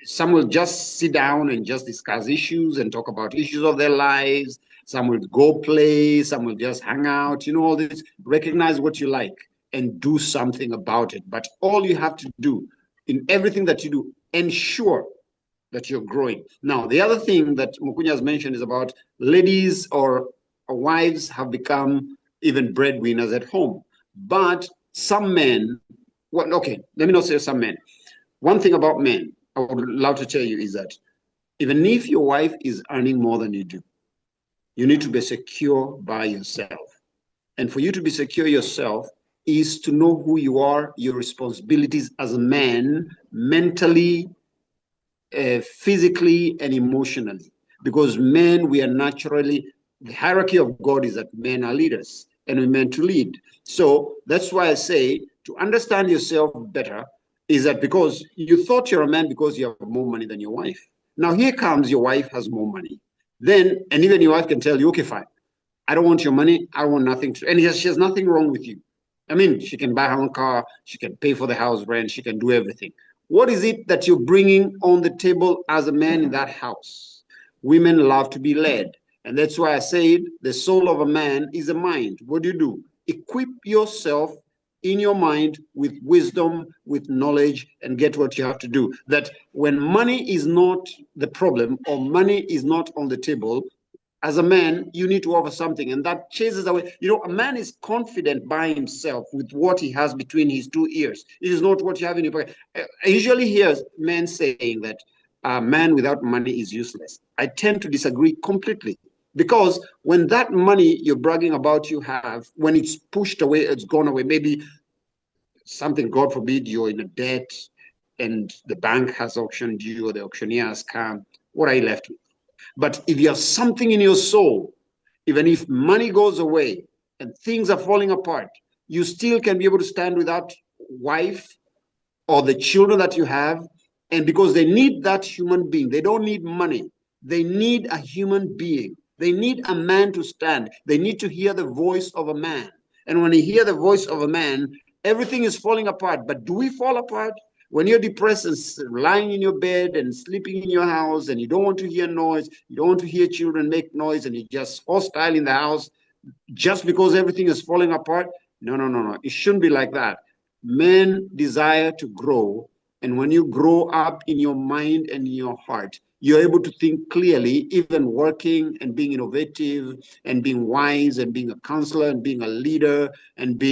some will just sit down and just discuss issues and talk about issues of their lives. Some will go play, some will just hang out, all this. Recognize what you like and do something about it. But all you have to do in everything that you do, ensure that you're growing. Now, the other thing that Mukunya has mentioned is about ladies or wives have become even breadwinners at home. But some men, okay, let me not say some men. One thing about men I would love to tell you is that even if your wife is earning more than you do, you need to be secure by yourself. And for you to be secure yourself is to know who you are, your responsibilities as a man, mentally, physically, and emotionally. Because men, we are naturally, the hierarchy of God is that men are leaders and we're meant to lead. So that's why I say to understand yourself better is that because you thought you're a man because you have more money than your wife. Now here comes your wife has more money. Then, and even your wife can tell you, okay, fine, I don't want your money, I want nothing to, and she has nothing wrong with you. I mean, she can buy her own car, she can pay for the house rent, she can do everything. What is it that you're bringing on the table as a man in that house? Women love to be led. And that's why I said the soul of a man is a mind. What do? Equip yourself in your mind with wisdom, with knowledge, and get what you have to do. That when money is not the problem or money is not on the table, as a man, you need to offer something, and that chases away. A man is confident by himself with what he has between his two ears. It is not what you have in your pocket. I usually hear men saying that a man without money is useless. I tend to disagree completely, because when that money you're bragging about you have, when it's pushed away, it's gone away, maybe something, God forbid, you're in a debt and the bank has auctioned you or the auctioneer has come, what are you left with? But if you have something in your soul, even if money goes away and things are falling apart, you still can be able to stand with that wife or the children that you have. And because they need that human being, they don't need money. They need a human being. They need a man to stand. They need to hear the voice of a man. And when you hear the voice of a man, everything is falling apart. But do we fall apart? When you're depressed and lying in your bed and sleeping in your house and you don't want to hear noise, you don't want to hear children make noise, and you're just hostile in the house just because everything is falling apart. No. It shouldn't be like that. Men desire to grow. And when you grow up in your mind and in your heart, you're able to think clearly, even working and being innovative and being wise and being a counselor and being a leader and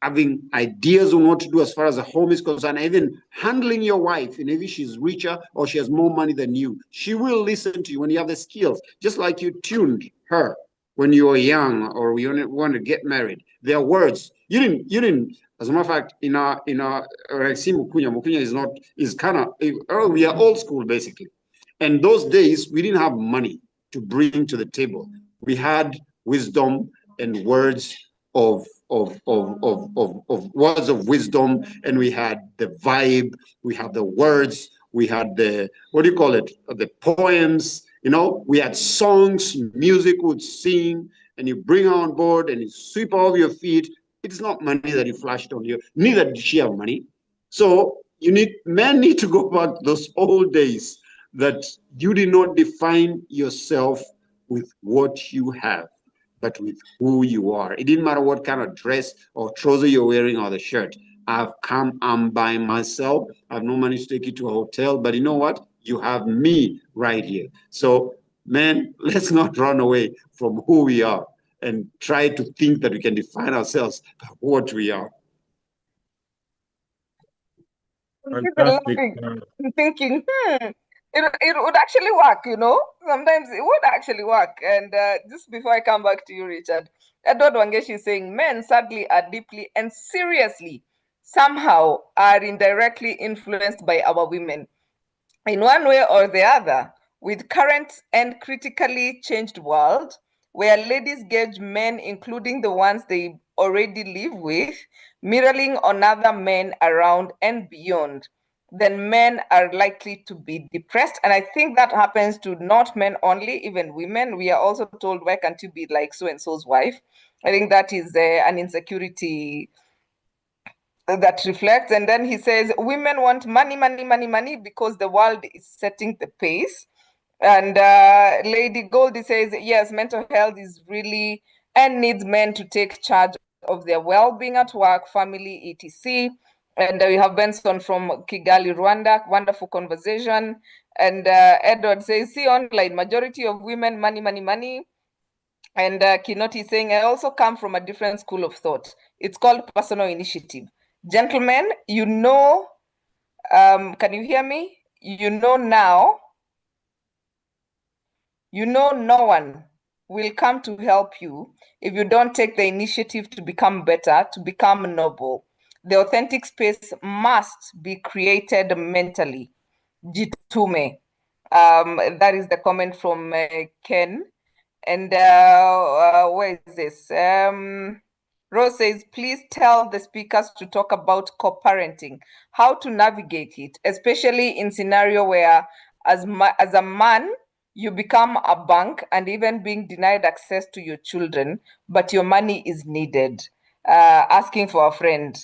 having ideas on what to do as far as the home is concerned, even handling your wife. And maybe she's richer or she has more money than you, she will listen to you when you have the skills, just like you tuned her when you were young or you want to get married. There are words you didn't. As a matter of fact, in our Mukunya is kind of, we are old school basically. And those days we didn't have money to bring to the table. We had wisdom and words of words of wisdom, and we had the vibe, we had the words, we had the, what do you call it, the poems, we had songs, music would sing, and you bring her on board and you sweep off your feet. It's not money that you flashed on you, neither did she have money. So men need to go back to those old days, that you did not define yourself with what you have, but with who you are. It didn't matter what kind of dress or trouser you're wearing or the shirt. I'm by myself. I have no money to take you to a hotel, but you know what? You have me right here. So, man, let's not run away from who we are and try to think that we can define ourselves by what we are. Fantastic. Thinking, it would actually work, Sometimes it would actually work. And just before I come back to you, Richard, Edward Wangeshi is saying men sadly are deeply and seriously somehow are indirectly influenced by our women in one way or the other, with current and critically changed world where ladies gauge men, including the ones they already live with, mirroring on other men around and beyond, then men are likely to be depressed. And I think that happens to not men only, even women. We are also told, why can't you be like so-and-so's wife? I think that is an insecurity that reflects. And then he says, women want money because the world is setting the pace. And Lady Goldie says, yes, mental health is really and needs men to take charge of their well-being at work, family, etc. And we have Benson from Kigali, Rwanda. Wonderful conversation. And Edward says, see online, majority of women, money. And Kinoti is saying, I also come from a different school of thought. It's called personal initiative. Gentlemen, can you hear me? Now, no one will come to help you if you don't take the initiative to become better, to become noble. The authentic space must be created mentally. Jitume. That is the comment from Ken. And where is this? Rose says, please tell the speakers to talk about co-parenting, how to navigate it, especially in scenario where as a man, you become a bank and even being denied access to your children, but your money is needed. Asking for a friend.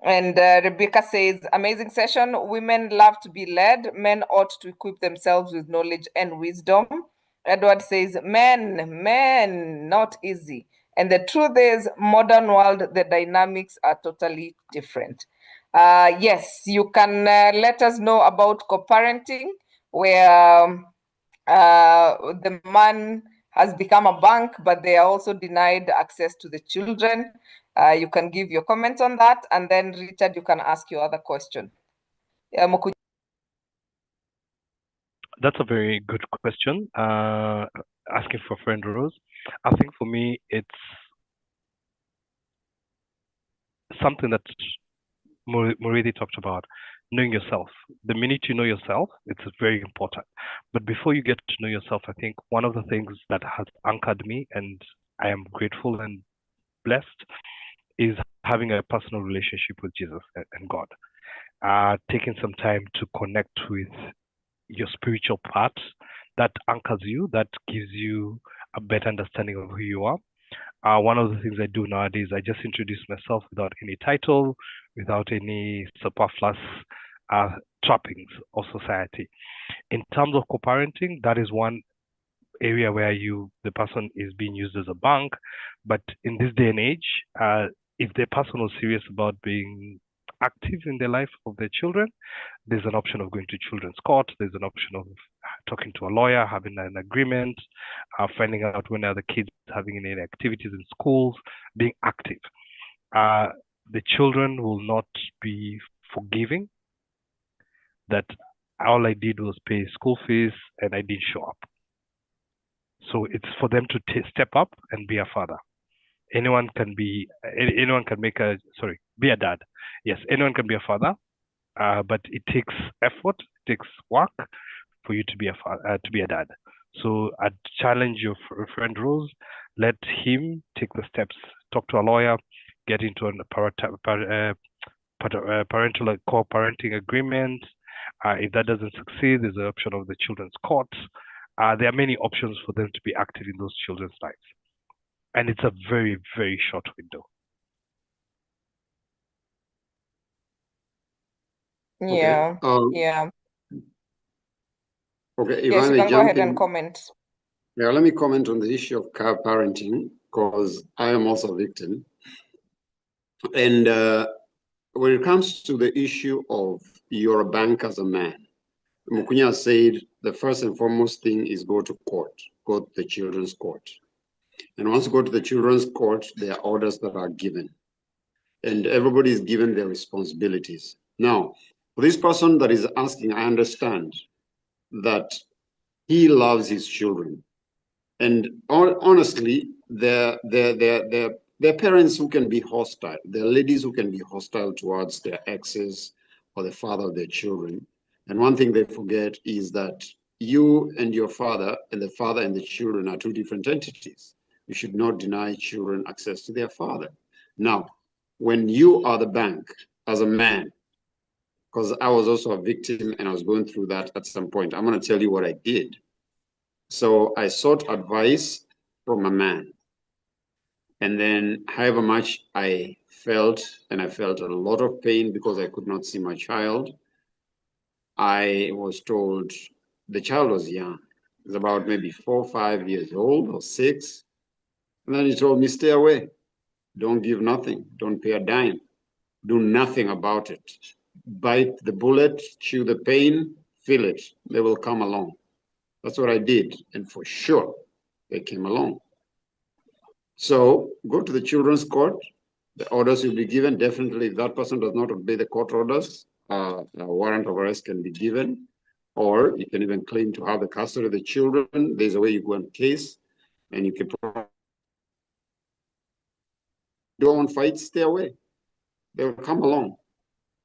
And Rebecca says, amazing session. Women love to be led. Men ought to equip themselves with knowledge and wisdom. Edward says, men, not easy. And the truth is, modern world, the dynamics are totally different. Yes, you can let us know about co-parenting, where the man has become a bank, but they are also denied access to the children. You can give your comments on that, and then Richard, you can ask your other question. That's a very good question. Asking for friend Rose. I think for me, it's something that Murithi talked about, knowing yourself. The minute you know yourself, it's very important. But before you get to know yourself, I think one of the things that has anchored me, and I am grateful and blessed, is having a personal relationship with Jesus and God. Taking some time to connect with your spiritual part, that anchors you, that gives you a better understanding of who you are. One of the things I do nowadays, I just introduce myself without any title, without any superfluous trappings of society. In terms of co-parenting, that is one area where the person is being used as a bank. But in this day and age, if the person was serious about being active in the life of their children, there's an option of going to children's court. There's an option of talking to a lawyer, having an agreement, finding out when are the kids having any activities in schools, being active. The children will not be forgiving that all I did was pay school fees and I didn't show up. So it's for them to step up and be a father. Anyone can be a dad. Yes, anyone can be a father, but it takes effort, it takes work for you to be a dad. So I'd challenge your friend Rose, let him take the steps, talk to a lawyer, get into a parental co-parenting agreement. If that doesn't succeed, there's the option of the children's court. There are many options for them to be active in those children's lives. And it's a very, very short window. Yeah. Okay. Yeah. Okay, Yes, you can go ahead and comment. Yeah, let me comment on the issue of co-parenting because I am also a victim. And when it comes to the issue of you're a bank as a man, Mukunya said the first and foremost thing is go to court, go to the children's court. And once you go to the children's court, there are orders that are given. And everybody is given their responsibilities. Now, for this person that is asking, I understand that he loves his children. And honestly, they're parents who can be hostile. They're ladies who can be hostile towards their exes or the father of their children. And one thing they forget is that you and your father and the father and the children are two different entities. You should not deny children access to their father. Now, when you are the bank as a man, because I was also a victim and I was going through that at some point, I'm going to tell you what I did. So I sought advice from a man. And then however much I felt, and I felt a lot of pain because I could not see my child, I was told the child was young. He was about maybe 4 or 5 years old or 6. And then he told me, stay away. Don't give nothing. Don't pay a dime. Do nothing about it. Bite the bullet, chew the pain, feel it. They will come along. That's what I did. And for sure, they came along. So go to the children's court. The orders will be given. Definitely, if that person does not obey the court orders, a warrant of arrest can be given, or you can even claim to have the custody of the children. There's a way you go on case, and you can don't want fights, stay away. They will come along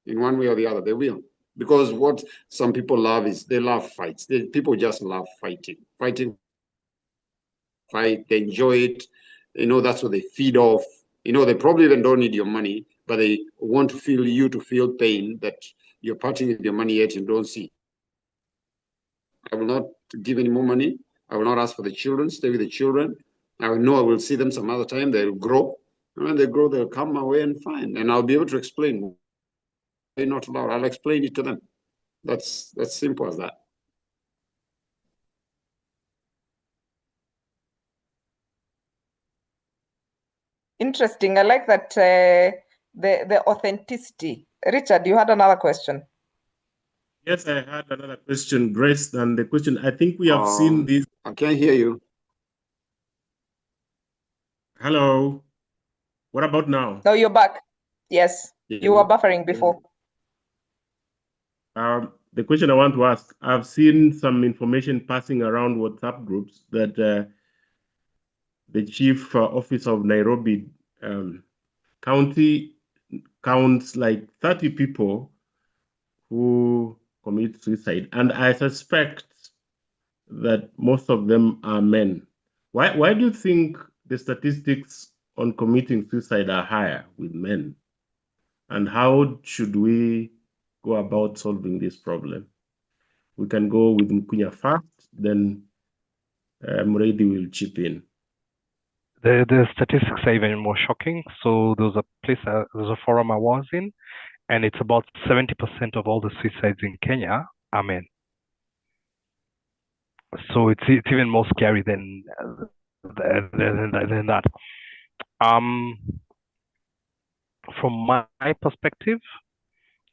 in one way or the other. They will. Because what some people love is they love fights. People just love fighting. Fight, they enjoy it. You know, that's what they feed off. You know, they probably even don't need your money, but they want to feel you to feel pain that you're parting with your money yet you don't see. I will not give any more money. I will not ask for the children, stay with the children. I will know I will see them some other time. They'll grow. And when they grow, they'll come my way and fine. And I'll be able to explain. They're not allowed. I'll explain it to them. That's simple as that. Interesting. I like that the authenticity. Richard, you had another question. Yes, I had another question, Grace. And the question, I think we have seen this. I can't hear you. Hello. What about now? No, you're back. Yes, you were buffering before. The question I want to ask, I've seen some information passing around WhatsApp groups that the chief office of Nairobi County counts like 30 people who commit suicide. And I suspect that most of them are men. Why do you think the statistics on committing suicide are higher with men? And how should we go about solving this problem? We can go with Mukunya first, then Muridi will chip in. The statistics are even more shocking. So there's a forum I was in, and it's about 70% of all the suicides in Kenya are men. So it's even more scary than that. From my perspective,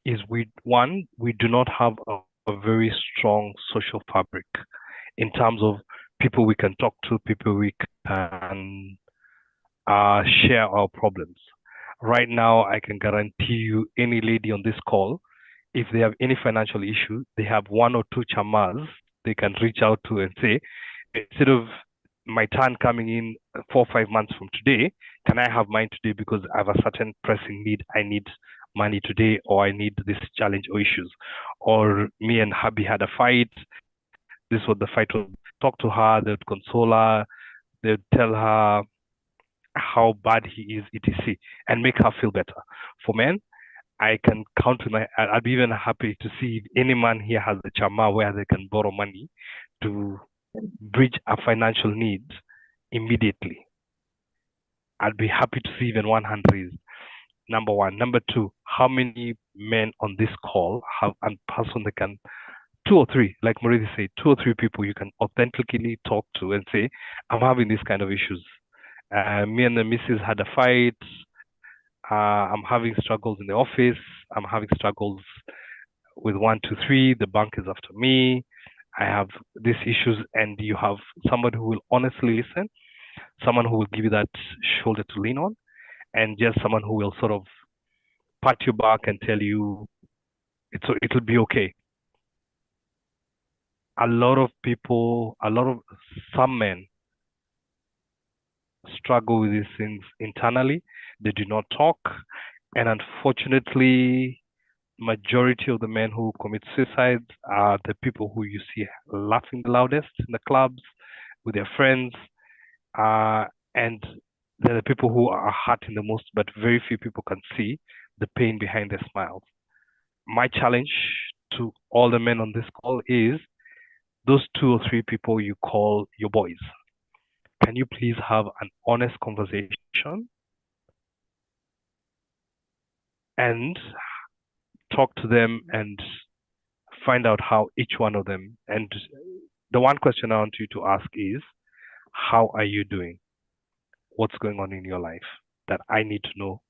is we do not have a very strong social fabric in terms of people we can talk to, people we can share our problems. Right now, I can guarantee you any lady on this call, if they have any financial issue, they have one or two chamas they can reach out to and say, instead of my turn coming in 4 or 5 months from today, can I have mine today because I have a certain pressing need? I need money today, or I need this challenge or issues. Or me and hubby had a fight. This was the fight. Talk to her, they'd console her, they'd tell her how bad he is, etc., and make her feel better. For men, I can count with I'd be even happy to see if any man here has a chama where they can borrow money to bridge a financial need immediately. I'd be happy to see even one hand raised. Number one. Number two, how many men on this call have a person that can, 2 or 3, like Muridi said, 2 or 3 people you can authentically talk to and say, I'm having these kind of issues. Me and the missus had a fight. I'm having struggles in the office. I'm having struggles with 1, 2, 3. The bank is after me. I have these issues, and you have somebody who will honestly listen, someone who will give you that shoulder to lean on, and just someone who will sort of pat you back and tell you it'll be okay. Some men struggle with these things internally. They do not talk, and unfortunately, majority of the men who commit suicide are the people who you see laughing the loudest in the clubs with their friends, and they're the people who are hurting the most, but very few people can see the pain behind their smiles. My challenge to all the men on this call is those 2 or 3 people you call your boys. Can you please have an honest conversation and talk to them and find out how each one of them, and the one question I want you to ask is, how are you doing? What's going on in your life that I need to know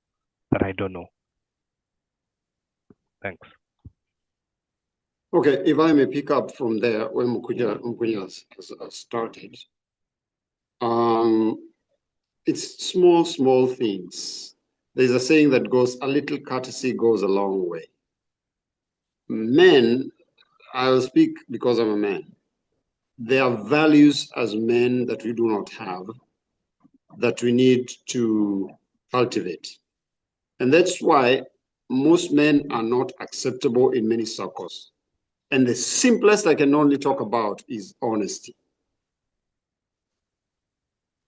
that I don't know? Thanks. Okay, if I may pick up from there where Mukunya started. It's small things. There's a saying that goes, a little courtesy goes a long way. Men, I will speak because I'm a man. There are values as men that we do not have, that we need to cultivate. And that's why most men are not acceptable in many circles. And the simplest I can only talk about is honesty.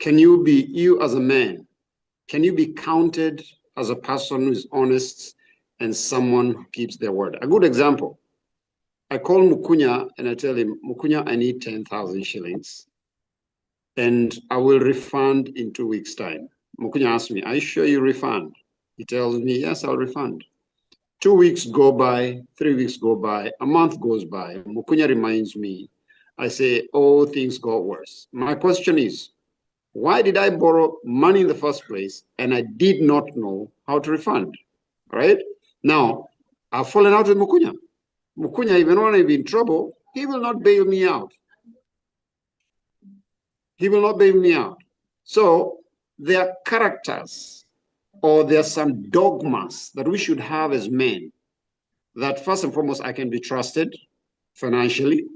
Can you be, you as a man, can you be counted as a person who is honest and someone who keeps their word? A good example, I call Mukunya and I tell him, Mukunya, I need 10,000 shillings and I will refund in 2 weeks' time. Mukunya asks me, are you sure you refund? He tells me, yes, I'll refund. 2 weeks go by, 3 weeks go by, a month goes by. Mukunya reminds me. I say, oh, things got worse. My question is, why did I borrow money in the first place and I did not know how to refund? Right? Now, I've fallen out with Mukunya. Mukunya, even when I'm in trouble, he will not bail me out. He will not bail me out. So there are characters, or there are some dogmas that we should have as men, that first and foremost, I can be trusted financially.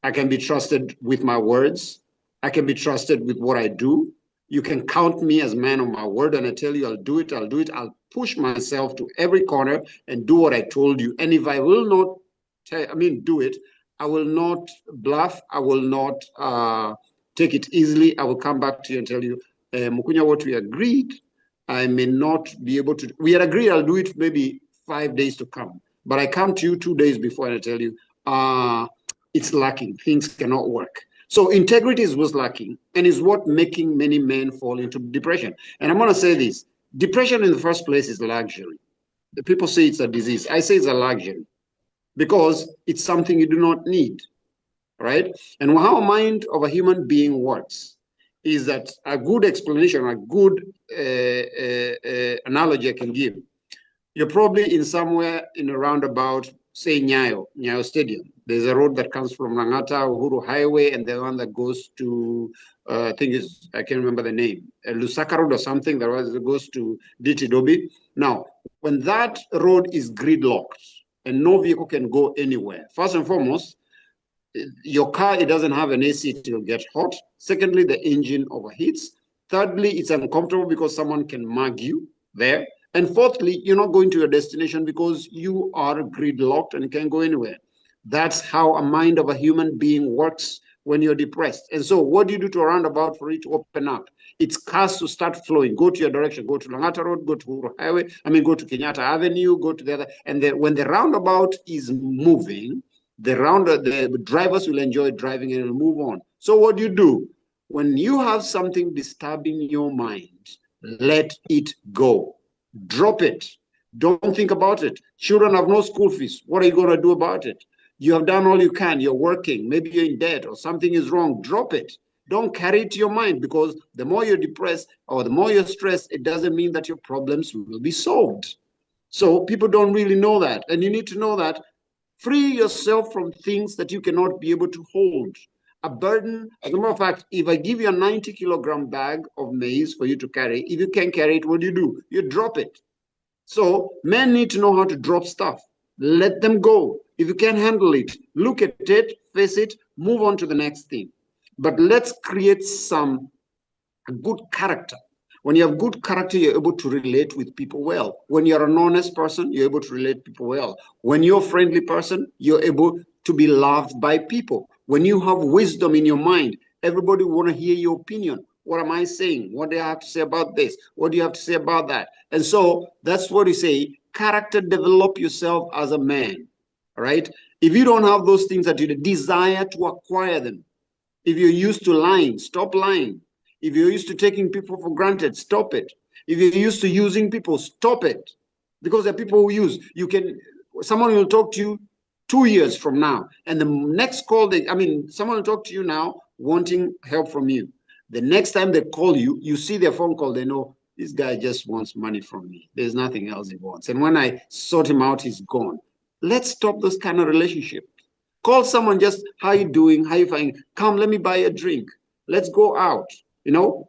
I can be trusted with my words. I can be trusted with what I do. You can count me as man on my word, and I tell you I'll do it, I'll do it. I'll push myself to every corner and do what I told you. And if I will not do it, I will not bluff. I will not take it easily. I will come back to you and tell you, Mukunya, what we agreed, I may not be able to. We had agreed I'll do it maybe 5 days to come, but I come to you 2 days before and I tell you, it's lacking. Things cannot work. So integrity is what's lacking and is what making many men fall into depression. And I'm going to say this, depression in the first place is luxury. The people say it's a disease. I say it's a luxury because it's something you do not need, right? And how a mind of a human being works is that a good explanation, a good analogy I can give. You're probably in somewhere in a roundabout, say Nyayo Stadium. There's a road that comes from Langata, Uhuru Highway, and the one that goes to, I can't remember the name, Lusaka Road or something, that goes to DT Dobi. Now, when that road is gridlocked and no vehicle can go anywhere, first and foremost, your car, it doesn't have an AC, it will get hot. Secondly, the engine overheats. Thirdly, it's uncomfortable because someone can mug you there. And fourthly, you're not going to your destination because you are gridlocked and can't go anywhere. That's how a mind of a human being works when you're depressed. And so what do you do to a roundabout for it to open up? It's cars to start flowing. Go to your direction. Go to Langata Road, go to Uhuru Highway. Go to Kenyatta Avenue, go to the other. And when the roundabout is moving, the drivers will enjoy driving and will move on. So what do you do? When you have something disturbing your mind, let it go. Drop it. Don't think about it. Children have no school fees. What are you going to do about it? You have done all you can. You're working. Maybe you're in debt or something is wrong. Drop it. Don't carry it to your mind, because the more you're depressed or the more you're stressed, it doesn't mean that your problems will be solved. So people don't really know that. And you need to know that. Free yourself from things that you cannot be able to hold. A burden, as a matter of fact, if I give you a 90-kilogram bag of maize for you to carry, if you can't carry it, what do? You drop it. So men need to know how to drop stuff. Let them go. If you can't handle it, look at it, face it, move on to the next thing. But let's create some good character. When you have good character, you're able to relate with people well. When you're an honest person, you're able to relate with people well. When you're a friendly person, you're able to be loved by people. When you have wisdom in your mind, everybody want to hear your opinion. What am I saying? What do I have to say about this? What do you have to say about that? And so that's what you say, character, develop yourself as a man, right? If you don't have those things that you desire to acquire them, if you're used to lying, stop lying. If you're used to taking people for granted, stop it. If you're used to using people, stop it. Because there are people who use, someone will talk to you 2 years from now, and the next call, someone will talk to you now wanting help from you. The next time they call you, you see their phone call, they know this guy just wants money from me. There's nothing else he wants. And when I sort him out, he's gone. Let's stop this kind of relationship. Call someone just, how you doing? How you finding? Come, let me buy a drink. Let's go out.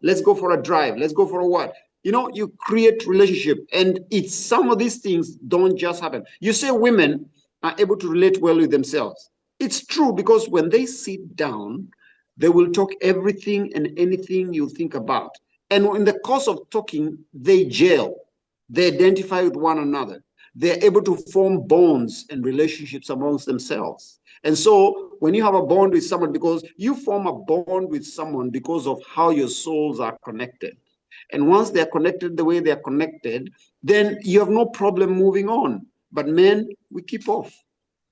Let's go for a drive. Let's go for a what? You create relationship, and it's some of these things don't just happen. You say women are able to relate well with themselves. It's true, because when they sit down, they will talk everything and anything you think about. And in the course of talking, they gel. They identify with one another. They're able to form bonds and relationships amongst themselves. And so when you have a bond with someone, because you form a bond with someone because of how your souls are connected. And once they're connected the way they're connected, then you have no problem moving on. But men, we keep off.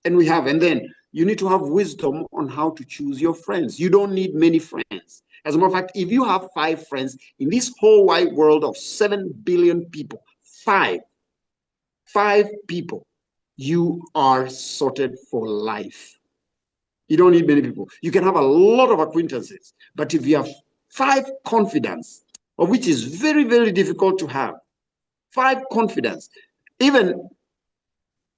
And then you need to have wisdom on how to choose your friends. You don't need many friends. As a matter of fact, if you have 5 friends in this whole wide world of 7 billion people, 5 people, you are sorted for life. You don't need many people. You can have a lot of acquaintances, but if you have 5 confidence, of which is very, very difficult to have, 5 confidence, even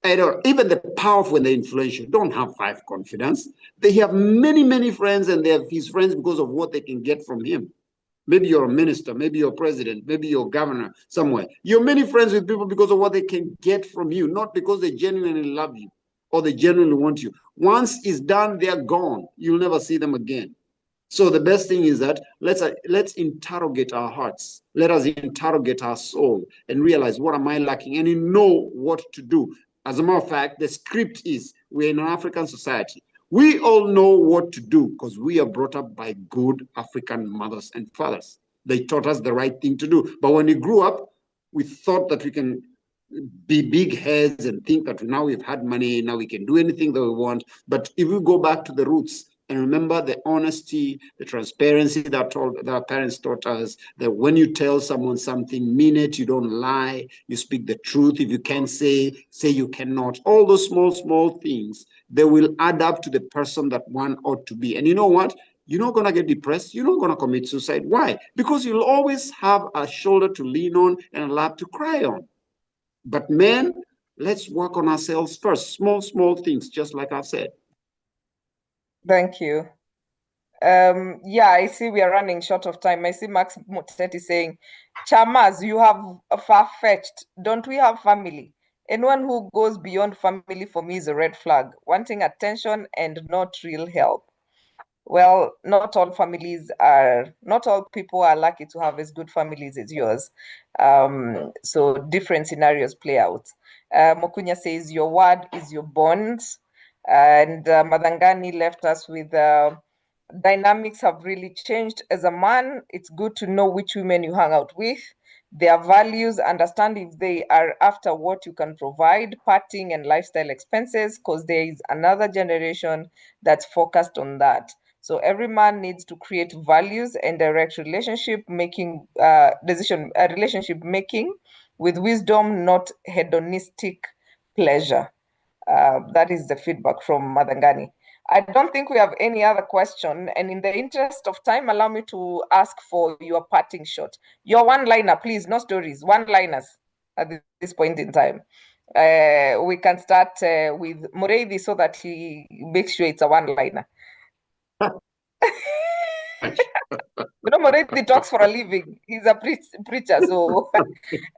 the powerful and the influential don't have 5 confidence. They have many, many friends, and they have his friends because of what they can get from him. Maybe you're a minister, maybe you're a president, maybe you're a governor somewhere. You're many friends with people because of what they can get from you, not because they genuinely love you or they genuinely want you. Once it's done, they're gone. You'll never see them again. So the best thing is that let's interrogate our hearts. Let us interrogate our soul and realize, what am I lacking? And you know what to do. As a matter of fact, the script is, we're in an African society. We all know what to do because we are brought up by good African mothers and fathers. They taught us the right thing to do. But when we grew up, we thought that we can be big heads and think that now we've had money, now we can do anything that we want. But if we go back to the roots And remember the honesty, the transparency that our parents taught us, that when you tell someone something, mean it, you don't lie, you speak the truth. If you can't say you cannot. All those small things, they will add up to the person that one ought to be. And you know what? You're not going to get depressed. You're not going to commit suicide. Why? Because you'll always have a shoulder to lean on and a lap to cry on. But men, let's work on ourselves first. Small things, just like I said. Thank you. Yeah, I see we are running short of time. I see Max Muteti saying, Chamas, you have a far-fetched. Don't we have family? Anyone who goes beyond family for me is a red flag, wanting attention and not real help. Well, not all people are lucky to have as good families as yours. So different scenarios play out. Mokunya says, your word is your bond. And Madangani left us with dynamics have really changed. As a man, it's good to know which women you hang out with, their values, understand if they are after what you can provide, partying and lifestyle expenses, because there is another generation that's focused on that. So every man needs to create values and direct relationship making with wisdom, not hedonistic pleasure. That is the feedback from Madangani. I don't think we have any other question. And in the interest of time, allow me to ask for your parting shot. Your one-liner, please, no stories, one-liners at this point in time. We can start with Mureithi so that he makes sure it's a one-liner. Mureithi talks for a living. He's a preacher, so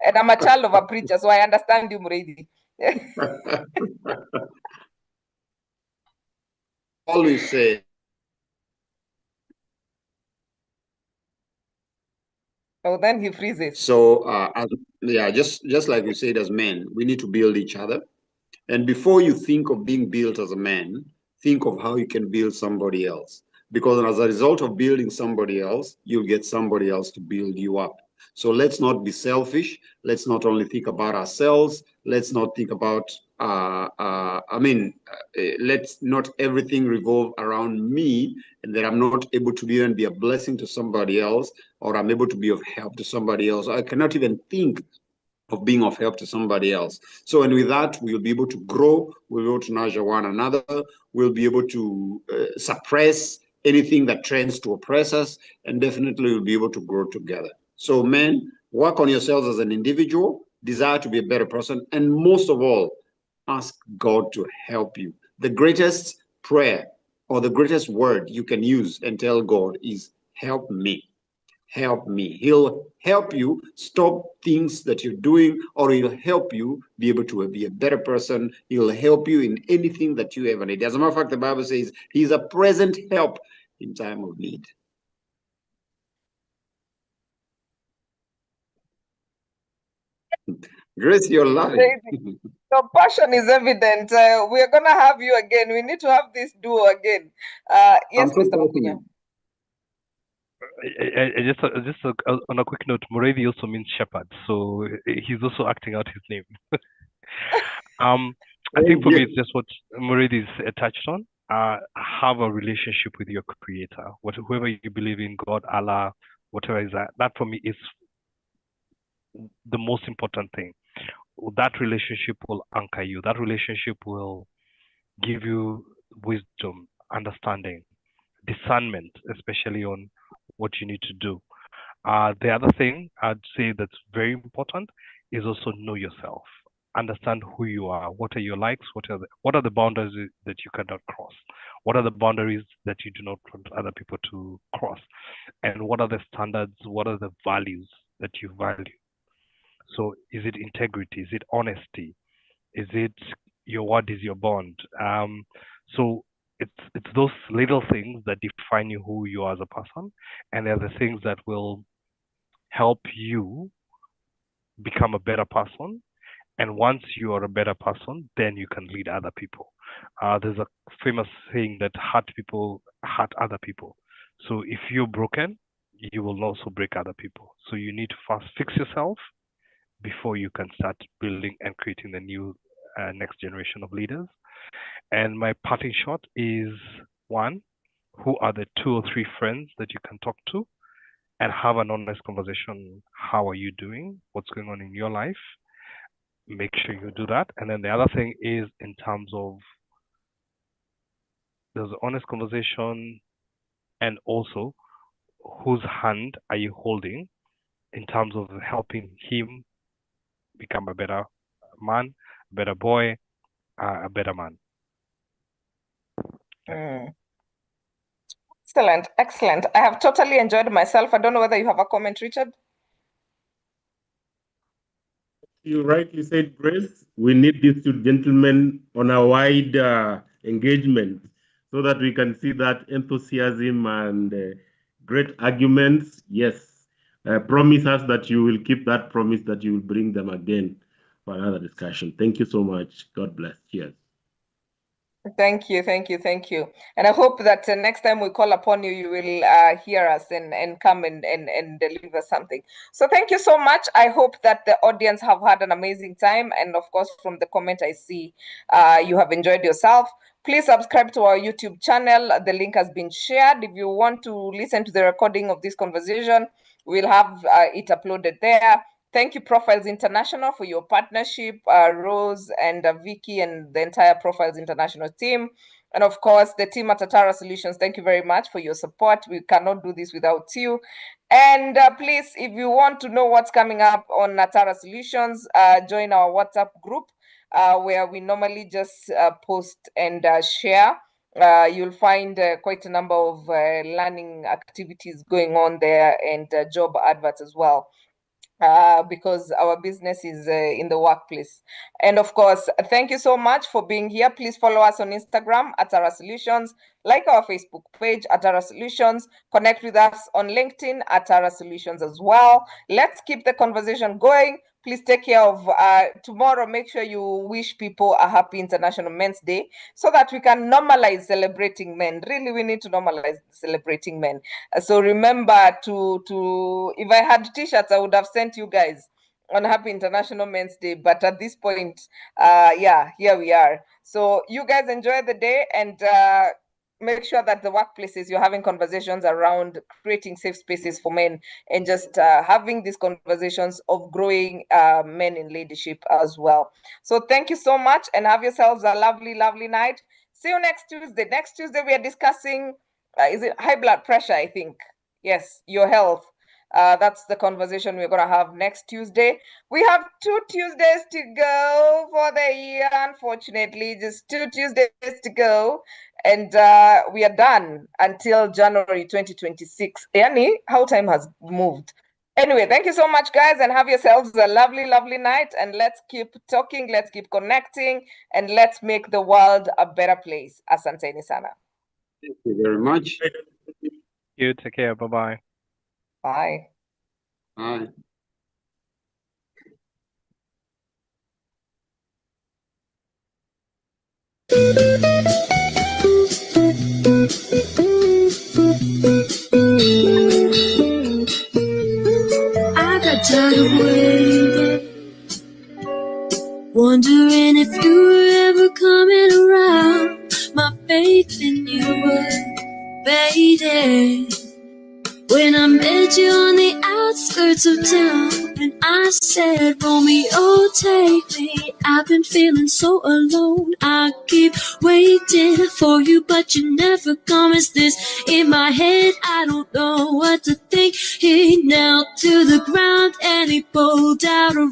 and I'm a child of a preacher, so I understand you, Mureithi. Always say. Oh, then he freezes. So, just like you said, as men, we need to build each other. And before you think of being built as a man, think of how you can build somebody else. Because as a result of building somebody else, you'll get somebody else to build you up. So let's not be selfish. Let's not only think about ourselves. Let's not think about, let's not everything revolve around me and that I'm not able to even be a blessing to somebody else, or I'm able to be of help to somebody else. I cannot even think of being of help to somebody else. So, and with that, we'll be able to grow, we'll be able to nurture one another, we'll be able to suppress anything that trends to oppress us, and definitely we'll be able to grow together. So, men, work on yourselves as an individual, desire to be a better person, and most of all, ask God to help you. The greatest prayer or the greatest word you can use and tell God is, help me. Help me. He'll help you stop things that you're doing, or he'll help you be able to be a better person. He'll help you in anything that you ever need. As a matter of fact, the Bible says he's a present help in time of need. Grace, you're lying. Your passion is evident. We are going to have you again. We need to have this duo again. Yes, Mr. Mokunya. Just on a quick note, Mureithi also means shepherd, so he's also acting out his name. I think for me, it's just what Mureithi is touched on. Have a relationship with your creator, whoever you believe in, God, Allah, whatever is that. That for me is the most important thing. That relationship will anchor you. That relationship will give you wisdom, understanding, discernment, especially on what you need to do. The other thing I'd say that's very important is also know yourself. Understand who you are. What are your likes? What are the boundaries that you cannot cross? What are the boundaries that you do not want other people to cross? And what are the standards? What are the values that you value? So is it integrity? Is it honesty? Is it your word is your bond? So it's those little things that define you, who you are as a person, and they're the things that will help you become a better person. And once you are a better person, then you can lead other people. There's a famous saying that hurt people hurt other people. So if you're broken, you will also break other people. So you need to first fix yourself before you can start building and creating the new next generation of leaders. And my parting shot is, one, who are the 2 or 3 friends that you can talk to and have an honest conversation. How are you doing? What's going on in your life? Make sure you do that. And then the other thing is in terms of there's an honest conversation, and also whose hand are you holding in terms of helping him become a better man, a better boy, a better man. Excellent, excellent. I have totally enjoyed myself. I don't know whether you have a comment, Richard. You rightly said, Grace, we need these 2 gentlemen on a wide engagement so that we can see that enthusiasm and great arguments. Yes, promise us that you will keep that promise, that you will bring them again for another discussion. Thank you so much. God bless. Cheers. Thank you, thank you, thank you. And I hope that next time we call upon you, you will hear us and come and deliver something. So thank you so much. I hope that the audience have had an amazing time. And of course, from the comment I see, you have enjoyed yourself. Please subscribe to our YouTube channel. The link has been shared. If you want to listen to the recording of this conversation, we'll have it uploaded there. Thank you, Profiles International, for your partnership, Rose and Vicky and the entire Profiles International team. And of course, the team at Atara Solutions, thank you very much for your support. We cannot do this without you. And please, if you want to know what's coming up on Atara Solutions, join our WhatsApp group where we normally just post and share. You'll find quite a number of learning activities going on there and job adverts as well. Because our business is in the workplace. And of course, thank you so much for being here. Please follow us on Instagram, Atara Solutions, like our Facebook page, Atara Solutions, connect with us on LinkedIn, Atara Solutions as well. Let's keep the conversation going. Please take care of tomorrow. Make sure you wish people a happy International Men's Day so that we can normalize celebrating men. Really, we need to normalize celebrating men. So remember to if I had t-shirts, I would have sent you guys on Happy International Men's Day. But at this point, yeah, here we are. So you guys enjoy the day and make sure that the workplaces you're having conversations around creating safe spaces for men and just having these conversations of growing men in leadership as well. So thank you so much and have yourselves a lovely, lovely night. See you next Tuesday. Next Tuesday, we are discussing, is it high blood pressure, I think? Yes, your health. That's the conversation we're going to have next Tuesday. We have 2 Tuesdays to go for the year, unfortunately. Just 2 Tuesdays to go. And we are done until January 2026. Yani, how time has moved. Anyway, thank you so much, guys, and have yourselves a lovely, lovely night. And let's keep talking, let's keep connecting, and let's make the world a better place. Asanteni sana. Thank you very much. You take care. Bye-bye. Bye. Bye. I got tired of waiting, wondering if you were ever coming around. My faith in you was fading when I met you on the outskirts of town, and I said, Romeo, take me. I've been feeling so alone. I keep waiting for you, but you never come. Is this in my head? I don't know what to think. He knelt to the ground and he pulled out a